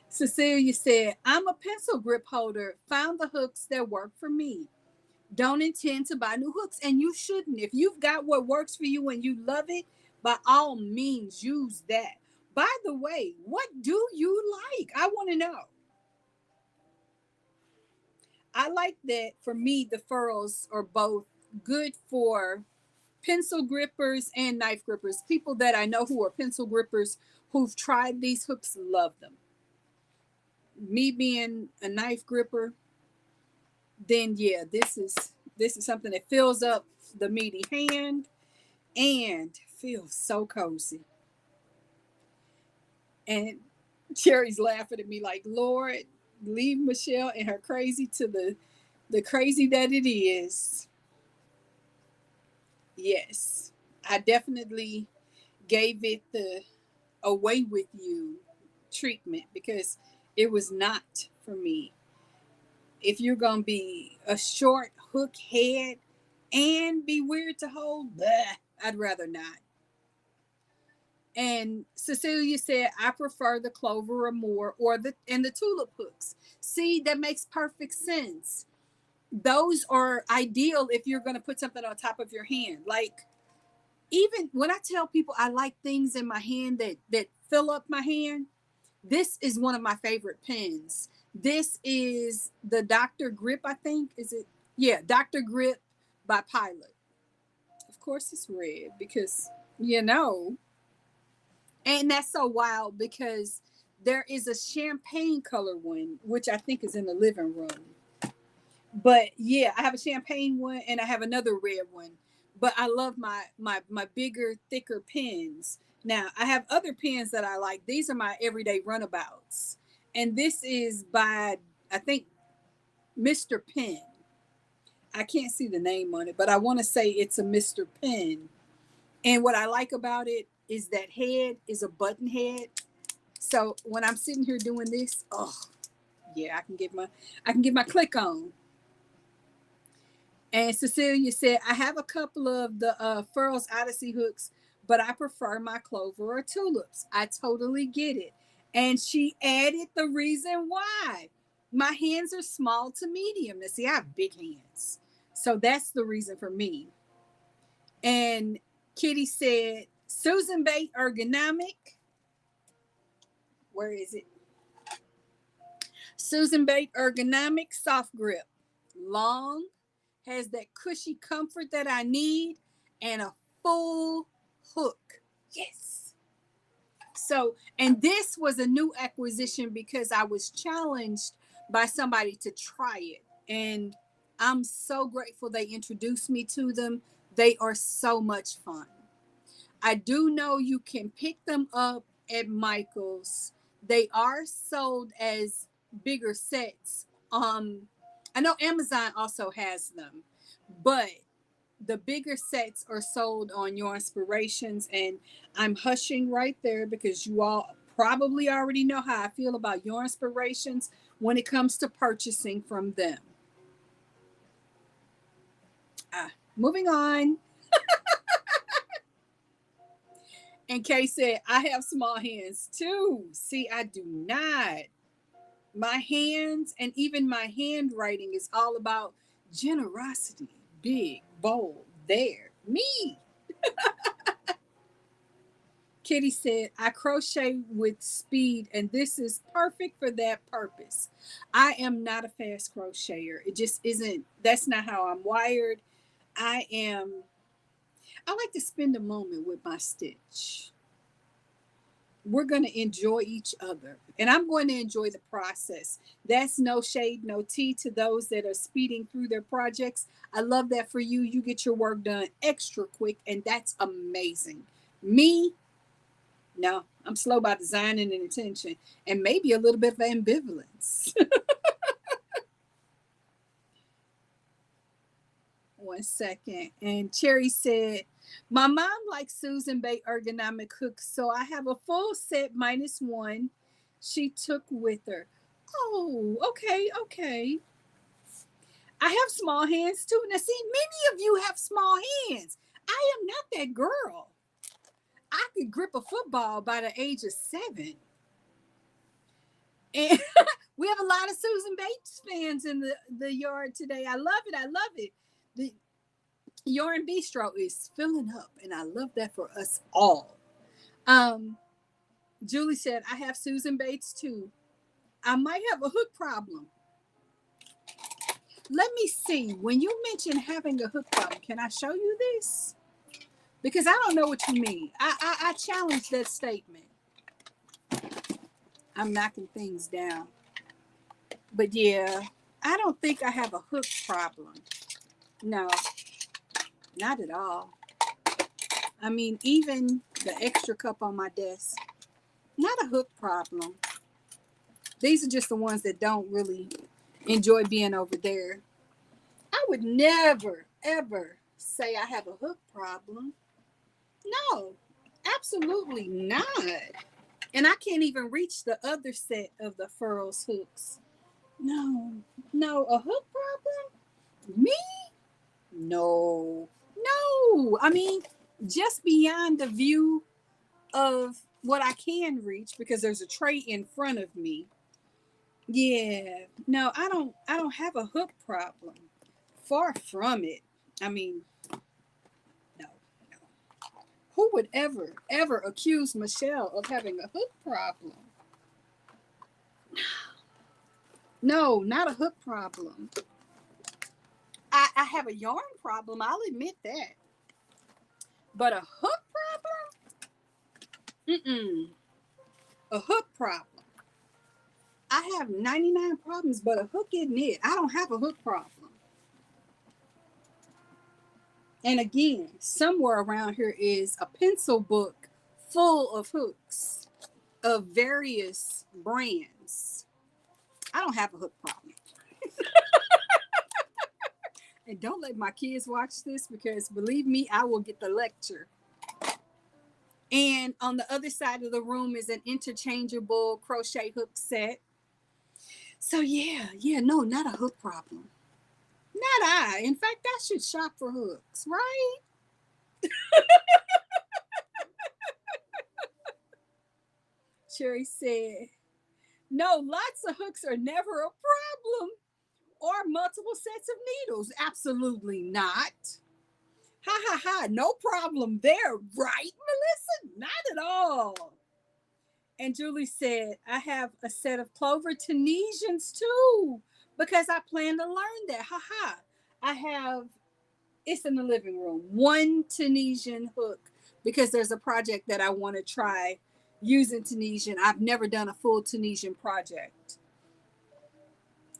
Cecilia said, I'm a pencil grip holder. Found the hooks that work for me. Don't intend to buy new hooks, and you shouldn't. If you've got what works for you and you love it, by all means, use that. By the way, what do you like? I want to know. I like that for me, the furrows are both good for pencil grippers and knife grippers. People that I know who are pencil grippers who've tried these hooks love them. Me being a knife gripper, then yeah, this is something that fills up the meaty hand and feels so cozy. And Cherry's laughing at me like, Lord, leave Michelle and her crazy to the crazy that it is. Yes, I definitely gave it the away with you treatment because it was not for me. If you're going to be a short hook head and be weird to hold, bleh, I'd rather not. And Cecilia said, I prefer the Clover or more or the tulip hooks. See, that makes perfect sense. Those are ideal if you're going to put something on top of your hand. Like, even when I tell people I like things in my hand that fill up my hand, this is one of my favorite pens. This is the Dr. Grip, I think. Is it? Yeah, Dr. Grip by Pilot. Of course it's red because, you know, and that's so wild because there is a champagne color one, which I think is in the living room. But yeah, I have a champagne one and I have another red one. But I love my bigger, thicker pens. Now I have other pens that I like. These are my everyday runabouts, and this is by, I think, Mr. Pen. I can't see the name on it, but I want to say it's a Mr. Pen. And what I like about it is that head is a button head. So when I'm sitting here doing this, oh yeah, I can get my click on. And Cecilia said, I have a couple of the Furls Odyssey hooks, but I prefer my clover or tulips. I totally get it. And she added the reason why. My hands are small to medium. Now, see, I have big hands. So that's the reason for me. And Kitty said, Susan Bate Ergonomic. Where is it? Susan Bate Ergonomic Soft Grip. Long, has that cushy comfort that I need, and a full hook. Yes. So, and this was a new acquisition because I was challenged by somebody to try it. And I'm so grateful they introduced me to them. They are so much fun. I do know you can pick them up at Michael's. They are sold as bigger sets. I know Amazon also has them, but the bigger sets are sold on Your Inspirations, and I'm hushing right there because you all probably already know how I feel about Your Inspirations when it comes to purchasing from them. Moving on. And Kay said, I have small hands too. See, I do not. My hands and even my handwriting is all about generosity. Big, bold, there. Me. Kitty said, I crochet with speed, and this is perfect for that purpose. I am not a fast crocheter. It just isn't, that's not how I'm wired. I am, I like to spend a moment with my stitch. We're going to enjoy each other, and I'm going to enjoy the process. That's no shade, no tea to those that are speeding through their projects. I love that for you. You get your work done extra quick, and that's amazing. Me, no, I'm slow by design and intention, and maybe a little bit of ambivalence. One second. And Cherry said, my mom likes Susan Bay ergonomic hooks, so I have a full set minus one she took with her. Oh, okay, okay. I have small hands too. Now, see, many of you have small hands. I am not that girl. I could grip a football by the age of 7. And we have a lot of Susan Bates fans in the yard today. I love it. I love it. The Yarn Bistro is filling up, and I love that for us all. Um, Julie said, I have Susan Bates too. I might have a hook problem. Let me see. When you mention having a hook problem, can I show you this? Because I don't know what you mean. I challenge that statement. I'm knocking things down. But yeah, I don't think I have a hook problem. No, not at all. I mean, even the extra cup on my desk, not a hook problem. These are just the ones that don't really enjoy being over there. I would never, ever say I have a hook problem. No, absolutely not. And I can't even reach the other set of the Furls hooks. No, no, a hook problem? Me? No, no. I mean, just beyond the view of what I can reach because there's a tray in front of me. Yeah, no, I don't have a hook problem. Far from it. I mean, no, no. Who would ever accuse Michelle of having a hook problem? No, not a hook problem. I have a yarn problem, I'll admit that. But a hook problem? Mm-mm. A hook problem. I have 99 problems, but a hook isn't it. I don't have a hook problem. And again, somewhere around here is a pencil book full of hooks of various brands. I don't have a hook problem. And don't let my kids watch this because believe me, I will get the lecture. And on the other side of the room is an interchangeable crochet hook set. So yeah, no, not a hook problem. Not I. In fact, I should shop for hooks, right? Cherry said, no, lots of hooks are never a problem. Or multiple sets of needles. Absolutely not. Ha ha ha. No problem there, right, Melissa? Not at all. And Julie said, I have a set of clover Tunisians too, because I plan to learn that. Ha ha. I have, it's in the living room, one Tunisian hook because there's a project that I want to try using Tunisian. I've never done a full Tunisian project.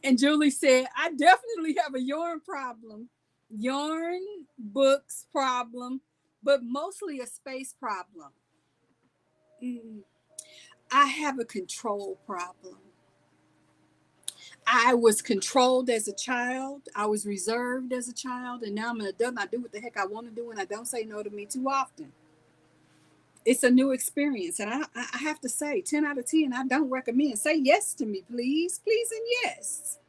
And Julie said, I definitely have a yarn problem, yarn, books problem, but mostly a space problem. I have a control problem. I was controlled as a child. I was reserved as a child. And now I'm an adult and I do what the heck I want to do. And I don't say no to me too often. It's a new experience. And I have to say, 10 out of 10, I don't recommend. Say yes to me, please. Please and yes.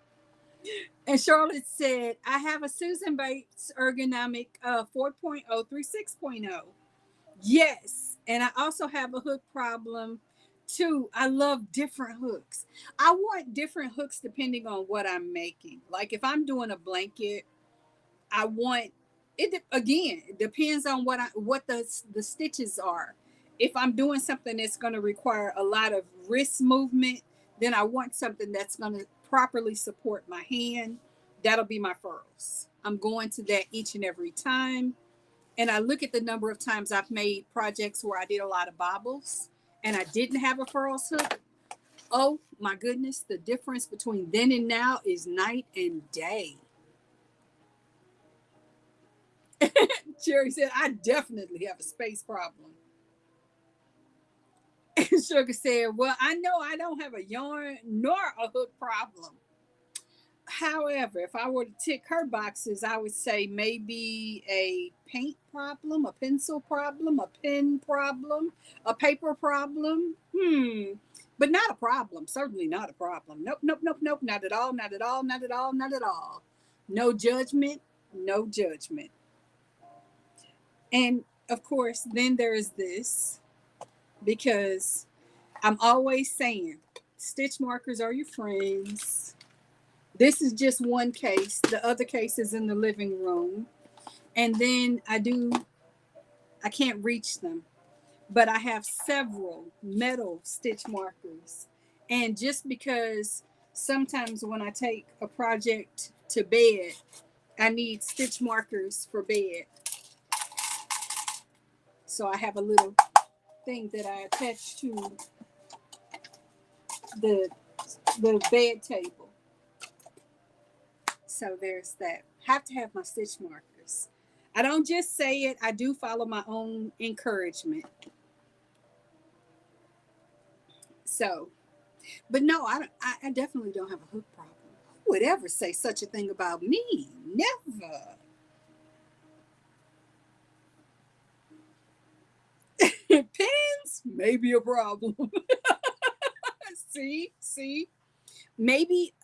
And Charlotte said, I have a Susan Bates ergonomic 4.0 through 6.0. Yes. And I also have a hook problem too. I love different hooks. I want different hooks depending on what I'm making. Like if I'm doing a blanket, I want it again, it depends on what the stitches are. If I'm doing something that's going to require a lot of wrist movement, then I want something that's going to properly support my hand. That'll be my furls. I'm going to that each and every time. And I look at the number of times I've made projects where I did a lot of bobbles and I didn't have a furls hook. Oh my goodness, the difference between then and now is night and day. Jerry said, I definitely have a space problem. And Sugar said, well, I know I don't have a yarn nor a hook problem. However, if I were to tick her boxes, I would say maybe a paint problem, a pencil problem, a pen problem, a paper problem. But not a problem. Certainly not a problem. Nope, nope, nope, nope. Not at all, not at all, not at all, not at all. No judgment, no judgment. And of course, then there is this, because I'm always saying stitch markers are your friends. This is just one case. The other case is in the living room. And then I can't reach them, but I have several metal stitch markers. And just because sometimes when I take a project to bed, I need stitch markers for bed. So I have a little thing that I attach to the bed table. So there's that. Have to have my stitch markers. I don't just say it, I do follow my own encouragement. So, but no, I definitely don't have a hook problem. Who would ever say such a thing about me? Never. Pens may be a problem. see, maybe.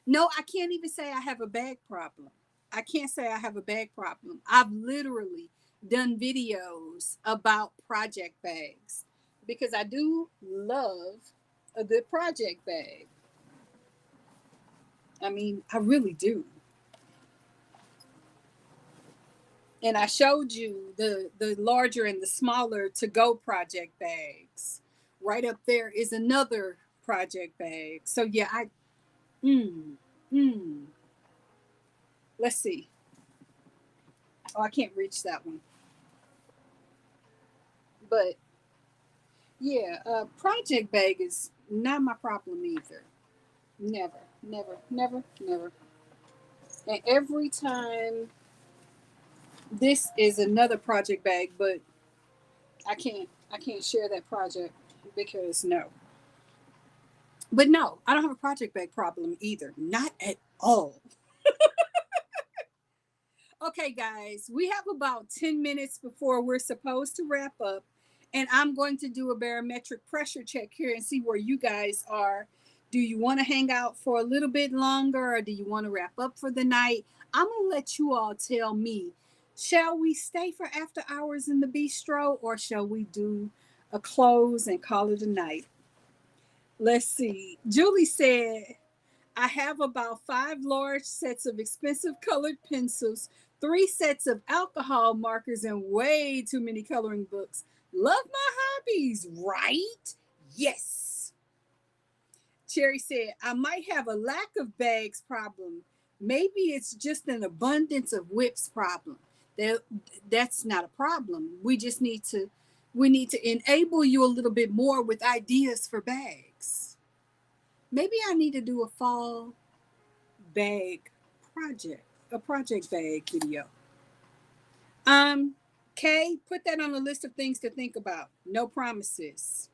No, I can't even say I have a bag problem. I can't say I have a bag problem. I've literally done videos about project bags because I do love a good project bag. I mean, I really do. And I showed you the larger and the smaller to go project bags. Right up there is another project bag. So yeah, mm, mm. Let's see. Oh, I can't reach that one. But yeah, project bag is not my problem either. Never, never, never, never. And every time This is another project bag, but I can't share that project because no. But no, I don't have a project bag problem either. Not at all. Okay, guys, we have about 10 minutes before we're supposed to wrap up. And I'm going to do a barometric pressure check here and see where you guys are. Do you want to hang out for a little bit longer or do you want to wrap up for the night? I'm going to let you all tell me. Shall we stay for after hours in the bistro or shall we do a close and call it a night? Let's see. Julie said, I have about 5 large sets of expensive colored pencils, 3 sets of alcohol markers, and way too many coloring books. Love my hobbies, right? Yes. Cherry said, I might have a lack of bags problem. Maybe it's just an abundance of whips problem. That's not a problem. We need to enable you a little bit more with ideas for bags. Maybe I need to do a fall bag project, a project bag video. Kay, put that on the list of things to think about. No promises.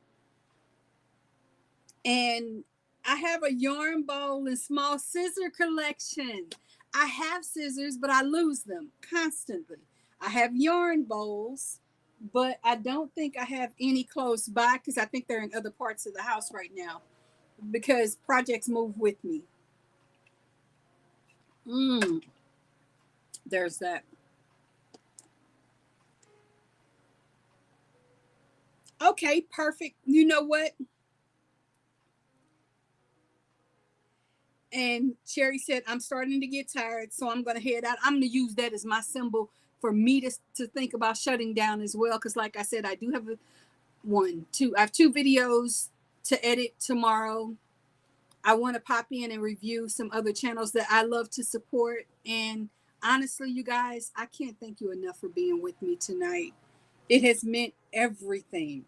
And I have a yarn bowl and small scissor collection. I have scissors, but I lose them constantly. I have yarn bowls, but I don't think I have any close by because I think they're in other parts of the house right now because projects move with me. There's that. Okay, perfect. You know what? And Sherry said, I'm starting to get tired, so I'm going to head out. I'm going to use that as my symbol for me to think about shutting down as well. Because, like I said, I do have I have 2 videos to edit tomorrow. I want to pop in and review some other channels that I love to support. And honestly, you guys, I can't thank you enough for being with me tonight. It has meant everything.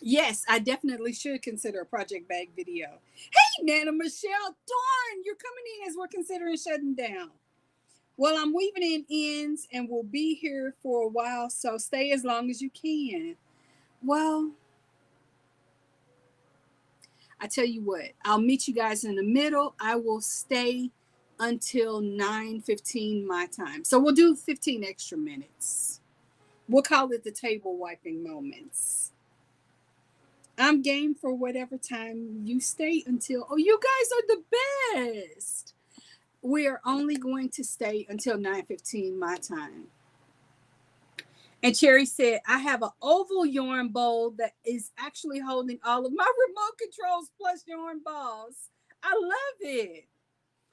Yes, I definitely should consider a project bag video. Hey, Nana Michelle, darn, you're coming in as we're considering shutting down. Well, I'm weaving in ends and we'll be here for a while, so stay as long as you can. Well, I tell you what, I'll meet you guys in the middle. I will stay until 9:15 my time. So we'll do 15 extra minutes. We'll call it the table wiping moments. I'm game for whatever time you stay until. Oh, you guys are the best. We are only going to stay until 9:15 my time. And Cherry said, I have an oval yarn bowl that is actually holding all of my remote controls plus yarn balls. I love it.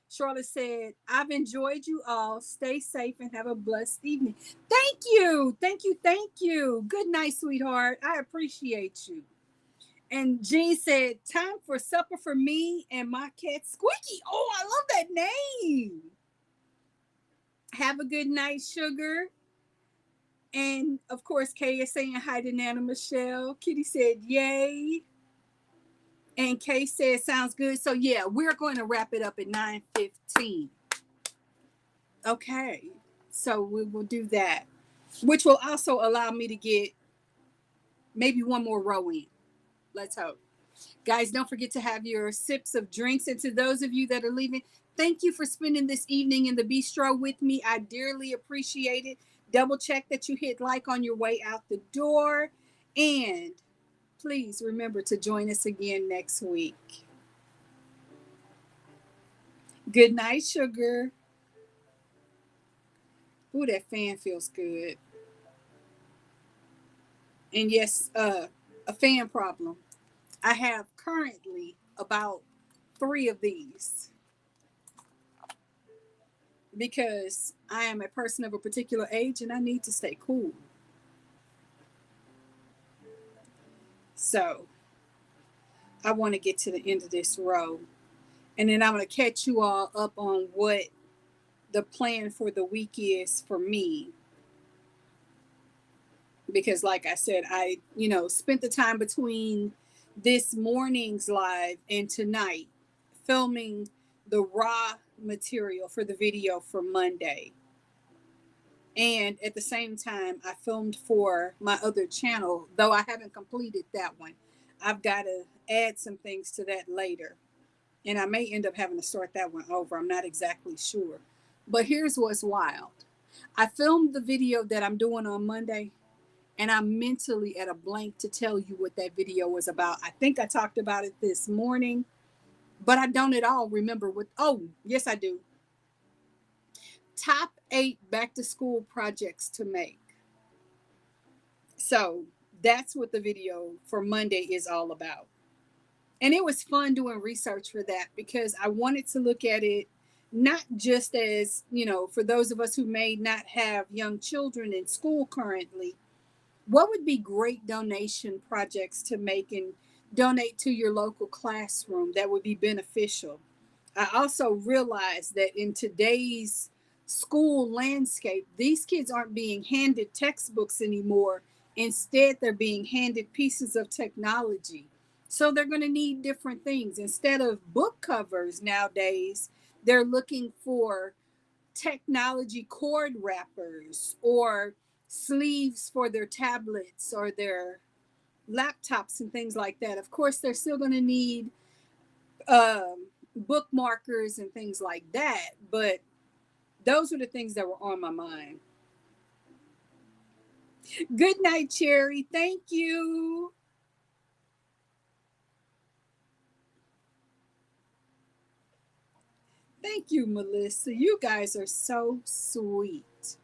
Charlotte said, I've enjoyed you all. Stay safe and have a blessed evening. Thank you. Thank you. Thank you. Good night, sweetheart. I appreciate you. And Jean said, time for supper for me and my cat Squeaky. Oh, I love that name. Have a good night, sugar. And of course, Kay is saying hi to Nana Michelle. Kitty said, yay. And Kay said, sounds good. So yeah, we're going to wrap it up at 9:15. Okay. So we will do that, which will also allow me to get maybe one more row in. Let's hope. Guys, don't forget to have your sips of drinks. And to those of you that are leaving, thank you for spending this evening in the bistro with me. I dearly appreciate it. Double check that you hit like on your way out the door. And please remember to join us again next week. Good night, sugar. Ooh, that fan feels good. And yes, a fan problem. I have currently about 3 of these because I am a person of a particular age and I need to stay cool. So I want to get to the end of this row. And then I'm going to catch you all up on what the plan for the week is for me. Because like I said, I, spent the time between this morning's live and tonight filming the raw material for the video for Monday. And at the same time, I filmed for my other channel, though I haven't completed that one. I've got to add some things to that later. And I may end up having to start that one over. I'm not exactly sure. But here's what's wild. I filmed the video that I'm doing on Monday, and I'm mentally at a blank to tell you what that video was about. I think I talked about it this morning, but I don't at all remember what. Oh, yes, I do. Top 8 back to school projects to make. So that's what the video for Monday is all about. And it was fun doing research for that because I wanted to look at it not just as, for those of us who may not have young children in school currently, what would be great donation projects to make and donate to your local classroom that would be beneficial. I also realized that in today's school landscape, these kids aren't being handed textbooks anymore. Instead, they're being handed pieces of technology. So they're going to need different things. Instead of book covers nowadays, they're looking for technology cord wrappers or sleeves for their tablets or their laptops and things like that. Of course, they're still going to need bookmarkers and things like that, but those were the things that were on my mind. Good night, Cherry. Thank you. Thank you, Melissa. You guys are so sweet.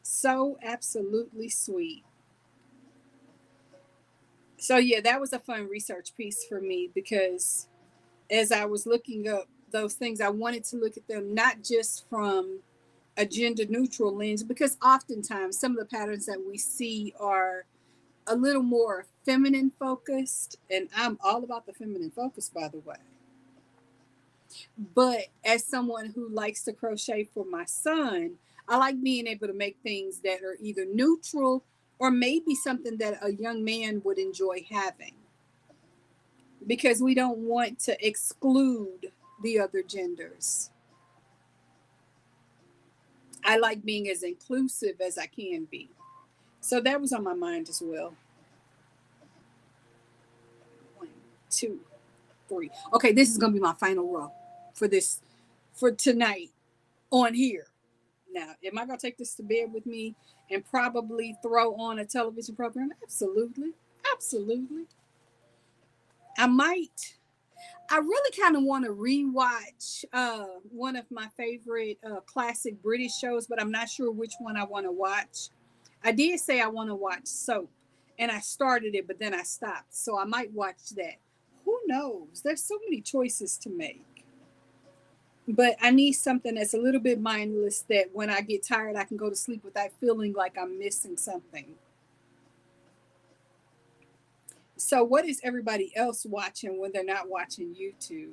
So absolutely sweet. So, yeah, that was a fun research piece for me because as I was looking up those things, I wanted to look at them not just from a gender neutral lens, because oftentimes some of the patterns that we see are a little more feminine focused. And I'm all about the feminine focus, by the way. But as someone who likes to crochet for my son, I like being able to make things that are either neutral or maybe something that a young man would enjoy having, because we don't want to exclude the other genders. I like being as inclusive as I can be. So that was on my mind as well. 1, 2, 3. Okay, this is going to be my final row for tonight on here. Now, am I going to take this to bed with me and probably throw on a television program? Absolutely. Absolutely. I might. I really kind of want to rewatch one of my favorite classic British shows, but I'm not sure which one I want to watch. I did say I want to watch Soap, and I started it, but then I stopped. So I might watch that. Who knows? There's so many choices to make. But I need something that's a little bit mindless that when I get tired, I can go to sleep without feeling like I'm missing something. So, what is everybody else watching when they're not watching YouTube?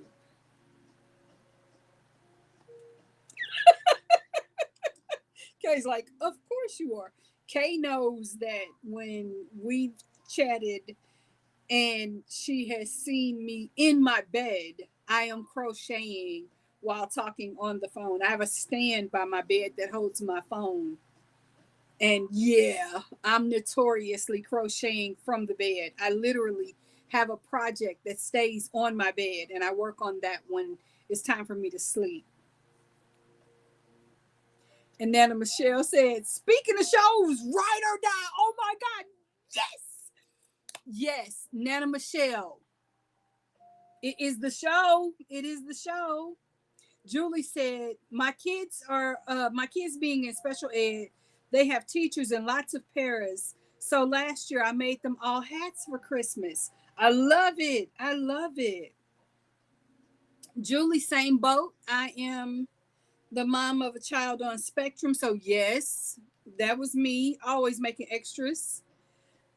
Kay's like, of course you are. Kay knows that when we've chatted and she has seen me in my bed, I am crocheting while talking on the phone. I have a stand by my bed that holds my phone. And yeah, I'm notoriously crocheting from the bed. I literally have a project that stays on my bed, and I work on that when it's time for me to sleep. And Nana Michelle said, speaking of shows, Ride or Die. Oh my God. Yes. Yes, Nana Michelle. It is the show. It is the show. Julie said, my kids being in special ed, they have teachers and lots of paras. So last year I made them all hats for Christmas. I love it. I love it. Julie, same boat. I am the mom of a child on spectrum. So yes, that was me, always making extras.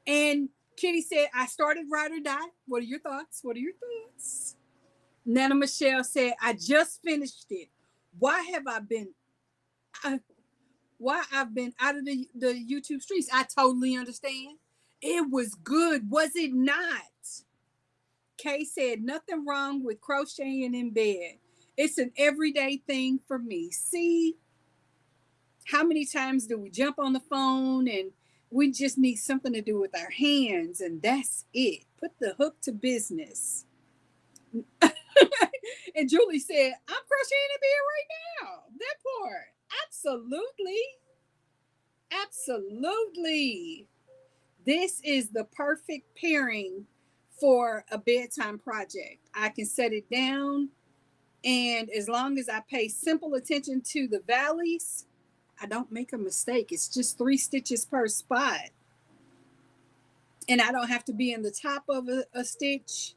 And Kitty said, I started Ride or Die. What are your thoughts? What are your thoughts? Nana Michelle said, I just finished it. Why have I been why I've been out of the YouTube streets? I totally understand. It was good, was it not? Kay said, nothing wrong with crocheting in bed. It's an everyday thing for me. See, How many times do we jump on the phone and we just need something to do with our hands, and that's it? Put the hook to business. And Julie said, I'm crocheting a bed right now. That part. Absolutely. Absolutely. This is the perfect pairing for a bedtime project. I can set it down, and as long as I pay simple attention to the valleys, I don't make a mistake. It's just 3 stitches per spot. And I don't have to be in the top of a stitch.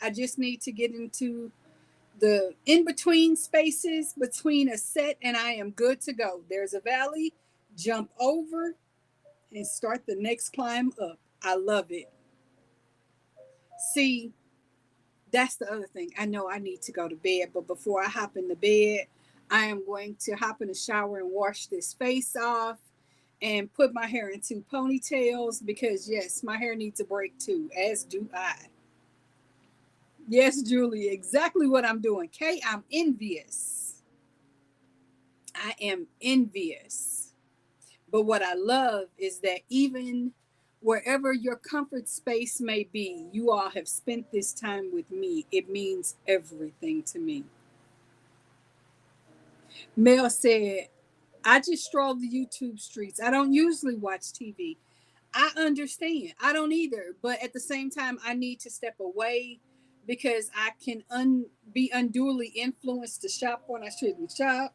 I just need to get into the in between spaces between a set, and I am good to go. There's a valley, jump over and start the next climb up. I love it. See, that's the other thing. I know I need to go to bed, but before I hop in the bed, I am going to hop in the shower and wash this face off and put my hair in 2 ponytails because, yes, my hair needs a break too, as do I. Yes, Julie, exactly what I'm doing. Kay, I'm envious. I am envious. But what I love is that even wherever your comfort space may be, you all have spent this time with me. It means everything to me. Mel said, I just stroll the YouTube streets. I don't usually watch TV. I understand. I don't either. But at the same time, I need to step away because I can be unduly influenced to shop when I shouldn't shop.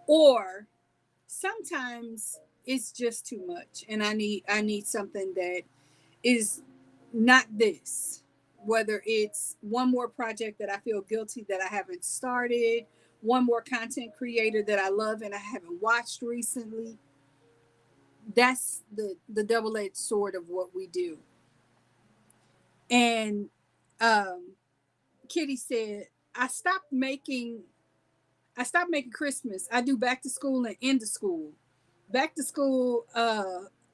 Or sometimes it's just too much and I need something that is not this, whether it's one more project that I feel guilty that I haven't started, one more content creator that I love and I haven't watched recently. That's the double-edged sword of what we do. And um Kitty said, i stopped making I stopped making Christmas. I do back to school and end of school. Back to school,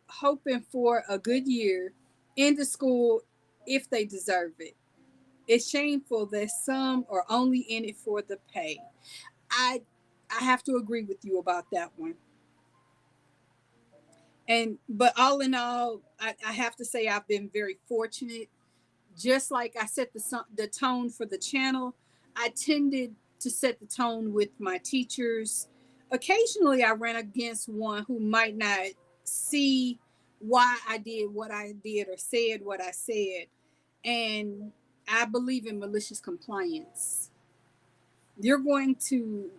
hoping for a good year. End of school, if they deserve it. It's shameful that some are only in it for the pay. I I have to agree with you about that one. And but all in all, I have to say I've been very fortunate. Just like I set the tone for the channel, I tended to set the tone with my teachers. Occasionally, I ran against one who might not see why I did what I did or said what I said. And I believe in malicious compliance. You're going to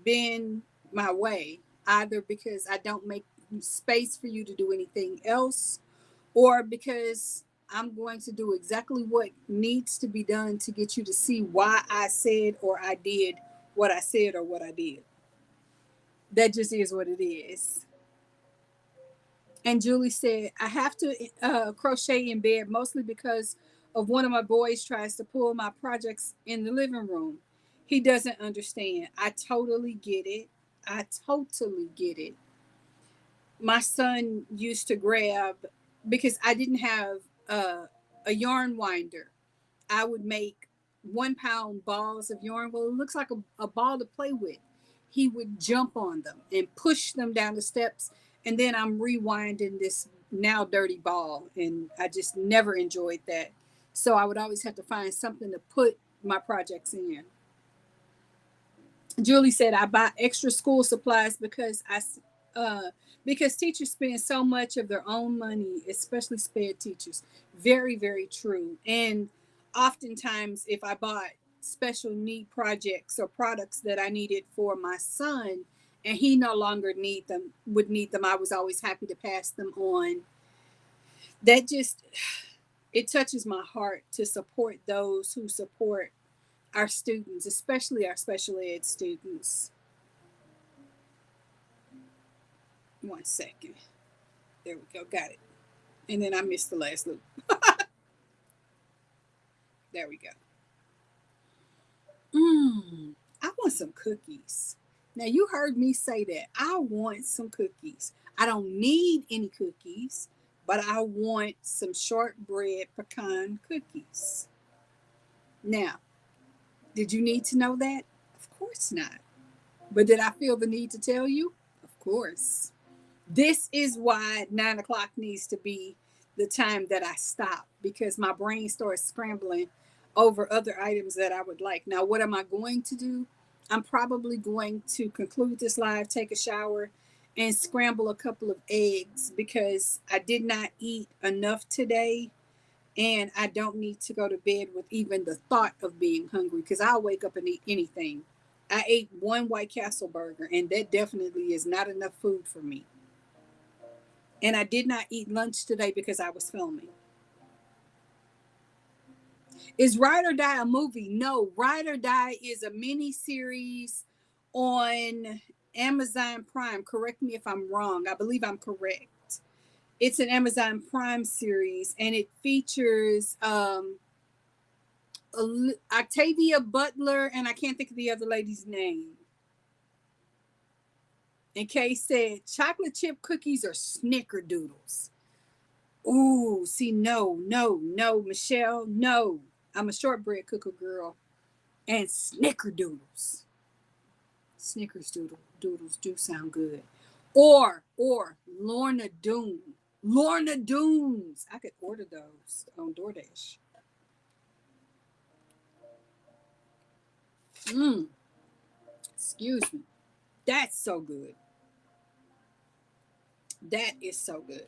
bend my way either because I don't make space for you to do anything else, or because I'm going to do exactly what needs to be done to get you to see why I said or I did what I said or what I did. That just is what it is. And Julie said, I have to crochet in bed mostly because of one of my boys tries to pull my projects in the living room. He doesn't understand. I totally get it. I totally get it. My son used to grab, because I didn't have a yarn winder. I would make 1 pound balls of yarn. Well, it looks like a ball to play with. He would jump on them and push them down the steps. And then I'm rewinding this now dirty ball. And I just never enjoyed that. So I would always have to find something to put my projects in. Julie said, I buy extra school supplies uh, because teachers spend so much of their own money, especially sped teachers. Very, very true. And oftentimes, if I bought special need projects or products that I needed for my son, and he no longer would need them, I was always happy to pass them on. That just it touches my heart to support those who support our students, especially our special ed students. 1 second. There we go. Got it. And then I missed the last loop. There we go. I want some cookies. Now, you heard me say that. I want some cookies. I don't need any cookies, but I want some shortbread pecan cookies. Now, did you need to know that? Of course not. But did I feel the need to tell you? Of course. This is why 9 o'clock needs to be the time that I stop, because my brain starts scrambling over other items that I would like. Now, what am I going to do? I'm probably going to conclude this live, take a shower, and scramble a couple of eggs because I did not eat enough today, and I don't need to go to bed with even the thought of being hungry because I'll wake up and eat anything. I ate one White Castle burger, and that definitely is not enough food for me. And I did not eat lunch today because I was filming. Is Ride or Die a movie? No, Ride or Die is a mini series on Amazon Prime. Correct me if I'm wrong. I believe I'm correct. It's an Amazon Prime series, and it features Octavia Butler, and I can't think of the other lady's name. And Kay said chocolate chip cookies or snickerdoodles. Ooh, see, no, Michelle, no. I'm a shortbread cooker girl. And snickerdoodles. Doodles do sound good. Or Lorna Doone. Lorna Doones. I could order those on DoorDash. Excuse me. That's so good. That is so good.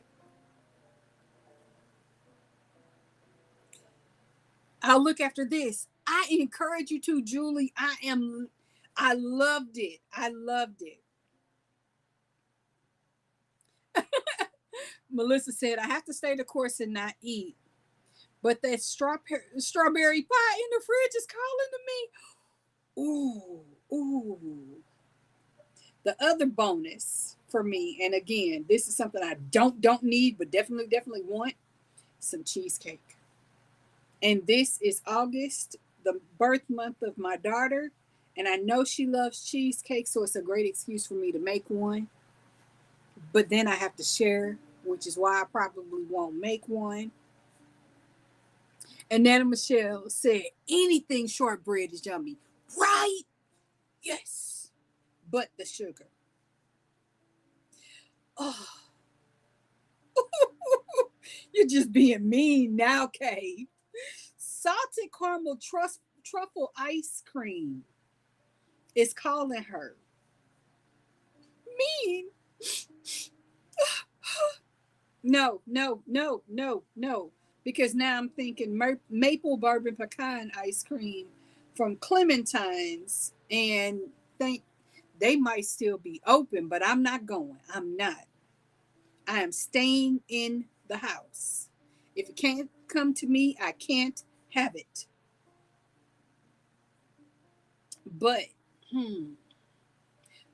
I'll look after this. I encourage you to, Julie. I loved it. I loved it. Melissa said, I have to stay the course and not eat. But that strawberry pie in the fridge is calling to me. Ooh. The other bonus for me, and again, this is something I don't need, but definitely want, some cheesecake. And this is August, the birth month of my daughter. And I know she loves cheesecake, so it's a great excuse for me to make one. But then I have to share, which is why I probably won't make one. And Nana Michelle said, anything shortbread is yummy. Right? Yes. But the sugar. Oh. You're just being mean now, Kay. Salted caramel truffle ice cream is calling her. Mean? No. Because now I'm thinking maple bourbon pecan ice cream from Clementine's, and think they might still be open, but I'm not going. I'm not. I am staying in the house. If it can't come to me, I can't have it. But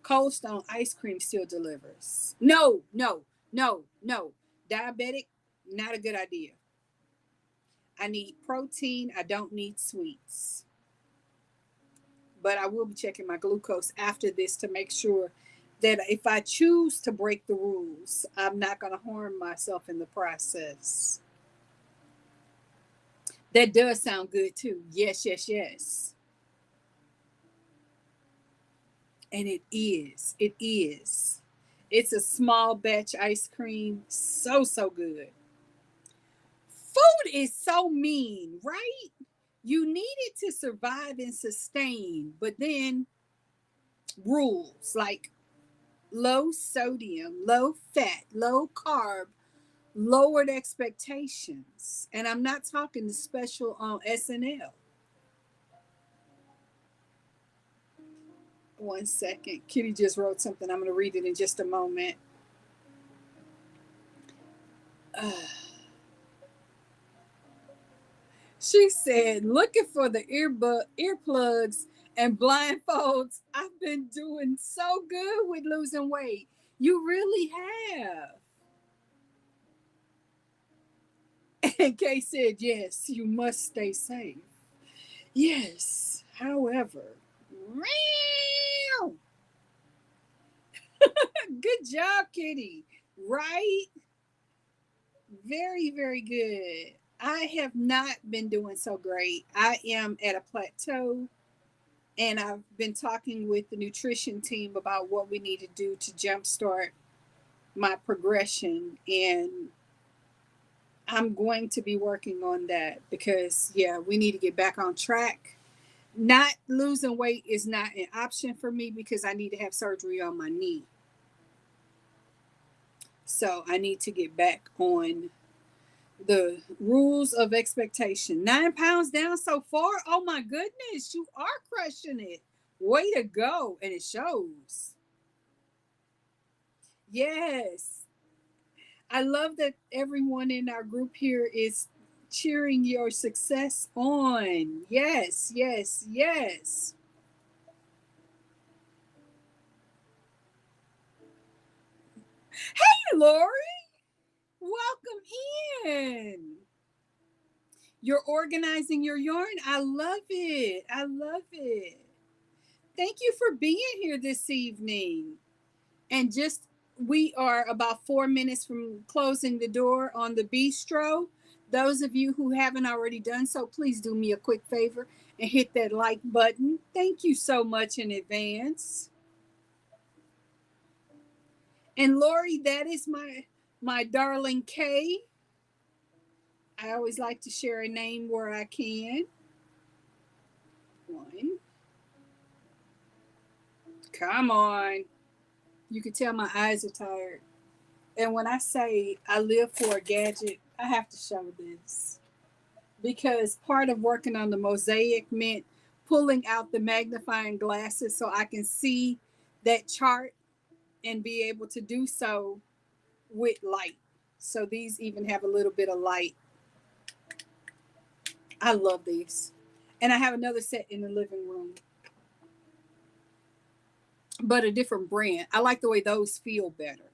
Cold Stone ice cream still delivers. No. Diabetic, not a good idea. I need protein. I don't need sweets. But I will be checking my glucose after this to make sure that if I choose to break the rules, I'm not going to harm myself in the process. That does sound good too. Yes. And it is. It's a small batch ice cream. So good. Food is so mean, right? You need it to survive and sustain, but then rules like low sodium, low fat, low carb, lowered expectations. And I'm not talking the special on SNL. One second. Kitty just wrote something. I'm going to read it in just a moment. She said, looking for the earplugs and blindfolds. I've been doing so good with losing weight. You really have. And Kay said, yes, you must stay safe. Yes, however. Good job, Kitty. Right? Very good. I have not been doing so great. I am at a plateau. And I've been talking with the nutrition team about what we need to do to jumpstart my progression. And I'm going to be working on that because, yeah, we need to get back on track. Not losing weight is not an option for me because I need to have surgery on my knee. So I need to get back on the rules of expectation. 9 pounds down so far. Oh my goodness, you are crushing it. Way to go. And it shows. Yes. I love that everyone in our group here is cheering your success on. Yes, yes, yes. Hey, Lori, welcome in. You're organizing your yarn. I love it. I love it. Thank you for being here this evening. And just we are about 4 minutes from closing the door on the bistro. Those of you who haven't already done so, please do me a quick favor and hit that like button. Thank you so much in advance. And Lori, that is my darling Kay. I always like to share a name where I can. One. Come on. You can tell my eyes are tired. And when I say I live for a gadget, I have to show this. Because part of working on the mosaic meant pulling out the magnifying glasses so I can see that chart and be able to do so with light. So these even have a little bit of light. I love these. And I have another set in the living room, but a different brand. I like the way those feel better.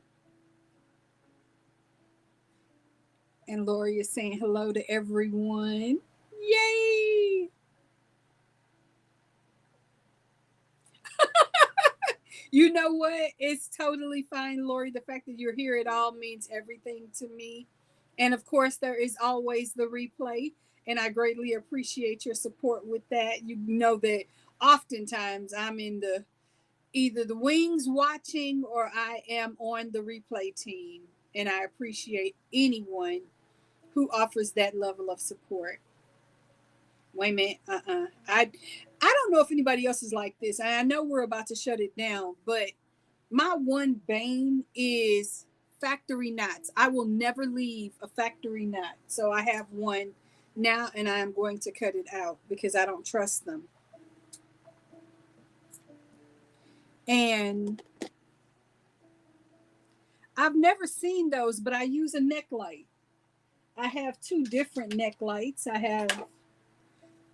And Lori is saying hello to everyone. Yay! You know what? It's totally fine, Lori. The fact that you're here, it all means everything to me. And of course, there is always the replay. And I greatly appreciate your support with that. You know that oftentimes I'm in the either the wings watching or I am on the replay team. And I appreciate anyone who offers that level of support. Wait a minute. I don't know if anybody else is like this. I know we're about to shut it down, but my one bane is factory knots. I will never leave a factory knot. So I have one now and I am going to cut it out because I don't trust them. And I've never seen those, but I use a neck light. I have two different neck lights. I have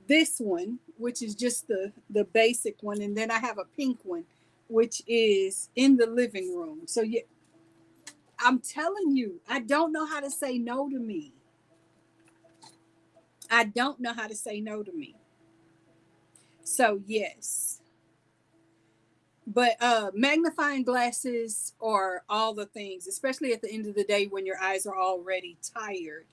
this one, which is just the basic one, and then I have a pink one, which is in the living room. So yeah, I'm telling you, I don't know how to say no to me. I don't know how to say no to me. So yes. But magnifying glasses are all the things, especially at the end of the day when your eyes are already tired.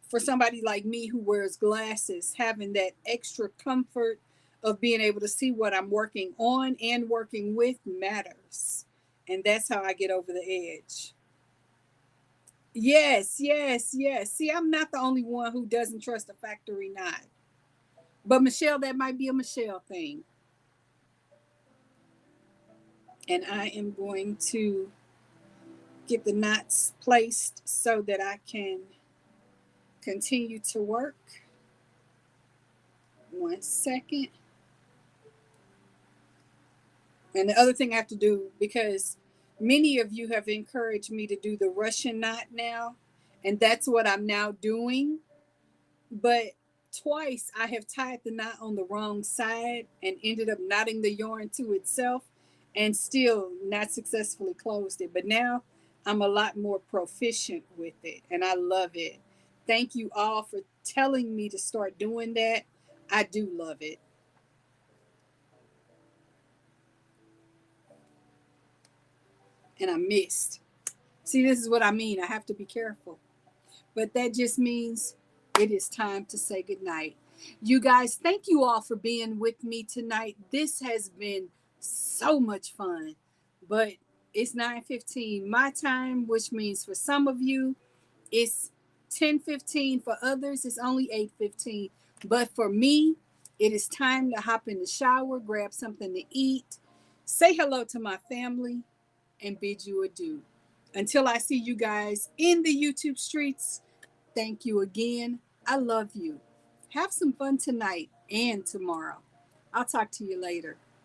For somebody like me who wears glasses, having that extra comfort of being able to see what I'm working on and working with matters. And that's how I get over the edge. Yes, yes, yes. See, I'm not the only one who doesn't trust a factory knot. But Michelle, that might be a Michelle thing. And I am going to get the knots placed so that I can continue to work. 1 second. And the other thing I have to do, because many of you have encouraged me to do the Russian knot now, and that's what I'm now doing. But twice I have tied the knot on the wrong side and ended up knotting the yarn to itself and still not successfully closed it. But now I'm a lot more proficient with it and I love it. Thank you all for telling me to start doing that. I do love it. And I missed. See, this is what I mean. I have to be careful. But that just means it is time to say goodnight. You guys, thank you all for being with me tonight. This has been so much fun. But it's 9:15 my time, which means for some of you it's 10:15, for others it's only 8:15. But for me, it is time to hop in the shower, grab something to eat, say hello to my family, and bid you adieu. Until I see you guys in the YouTube streets, thank you again. I love you. Have some fun tonight and tomorrow. I'll talk to you later.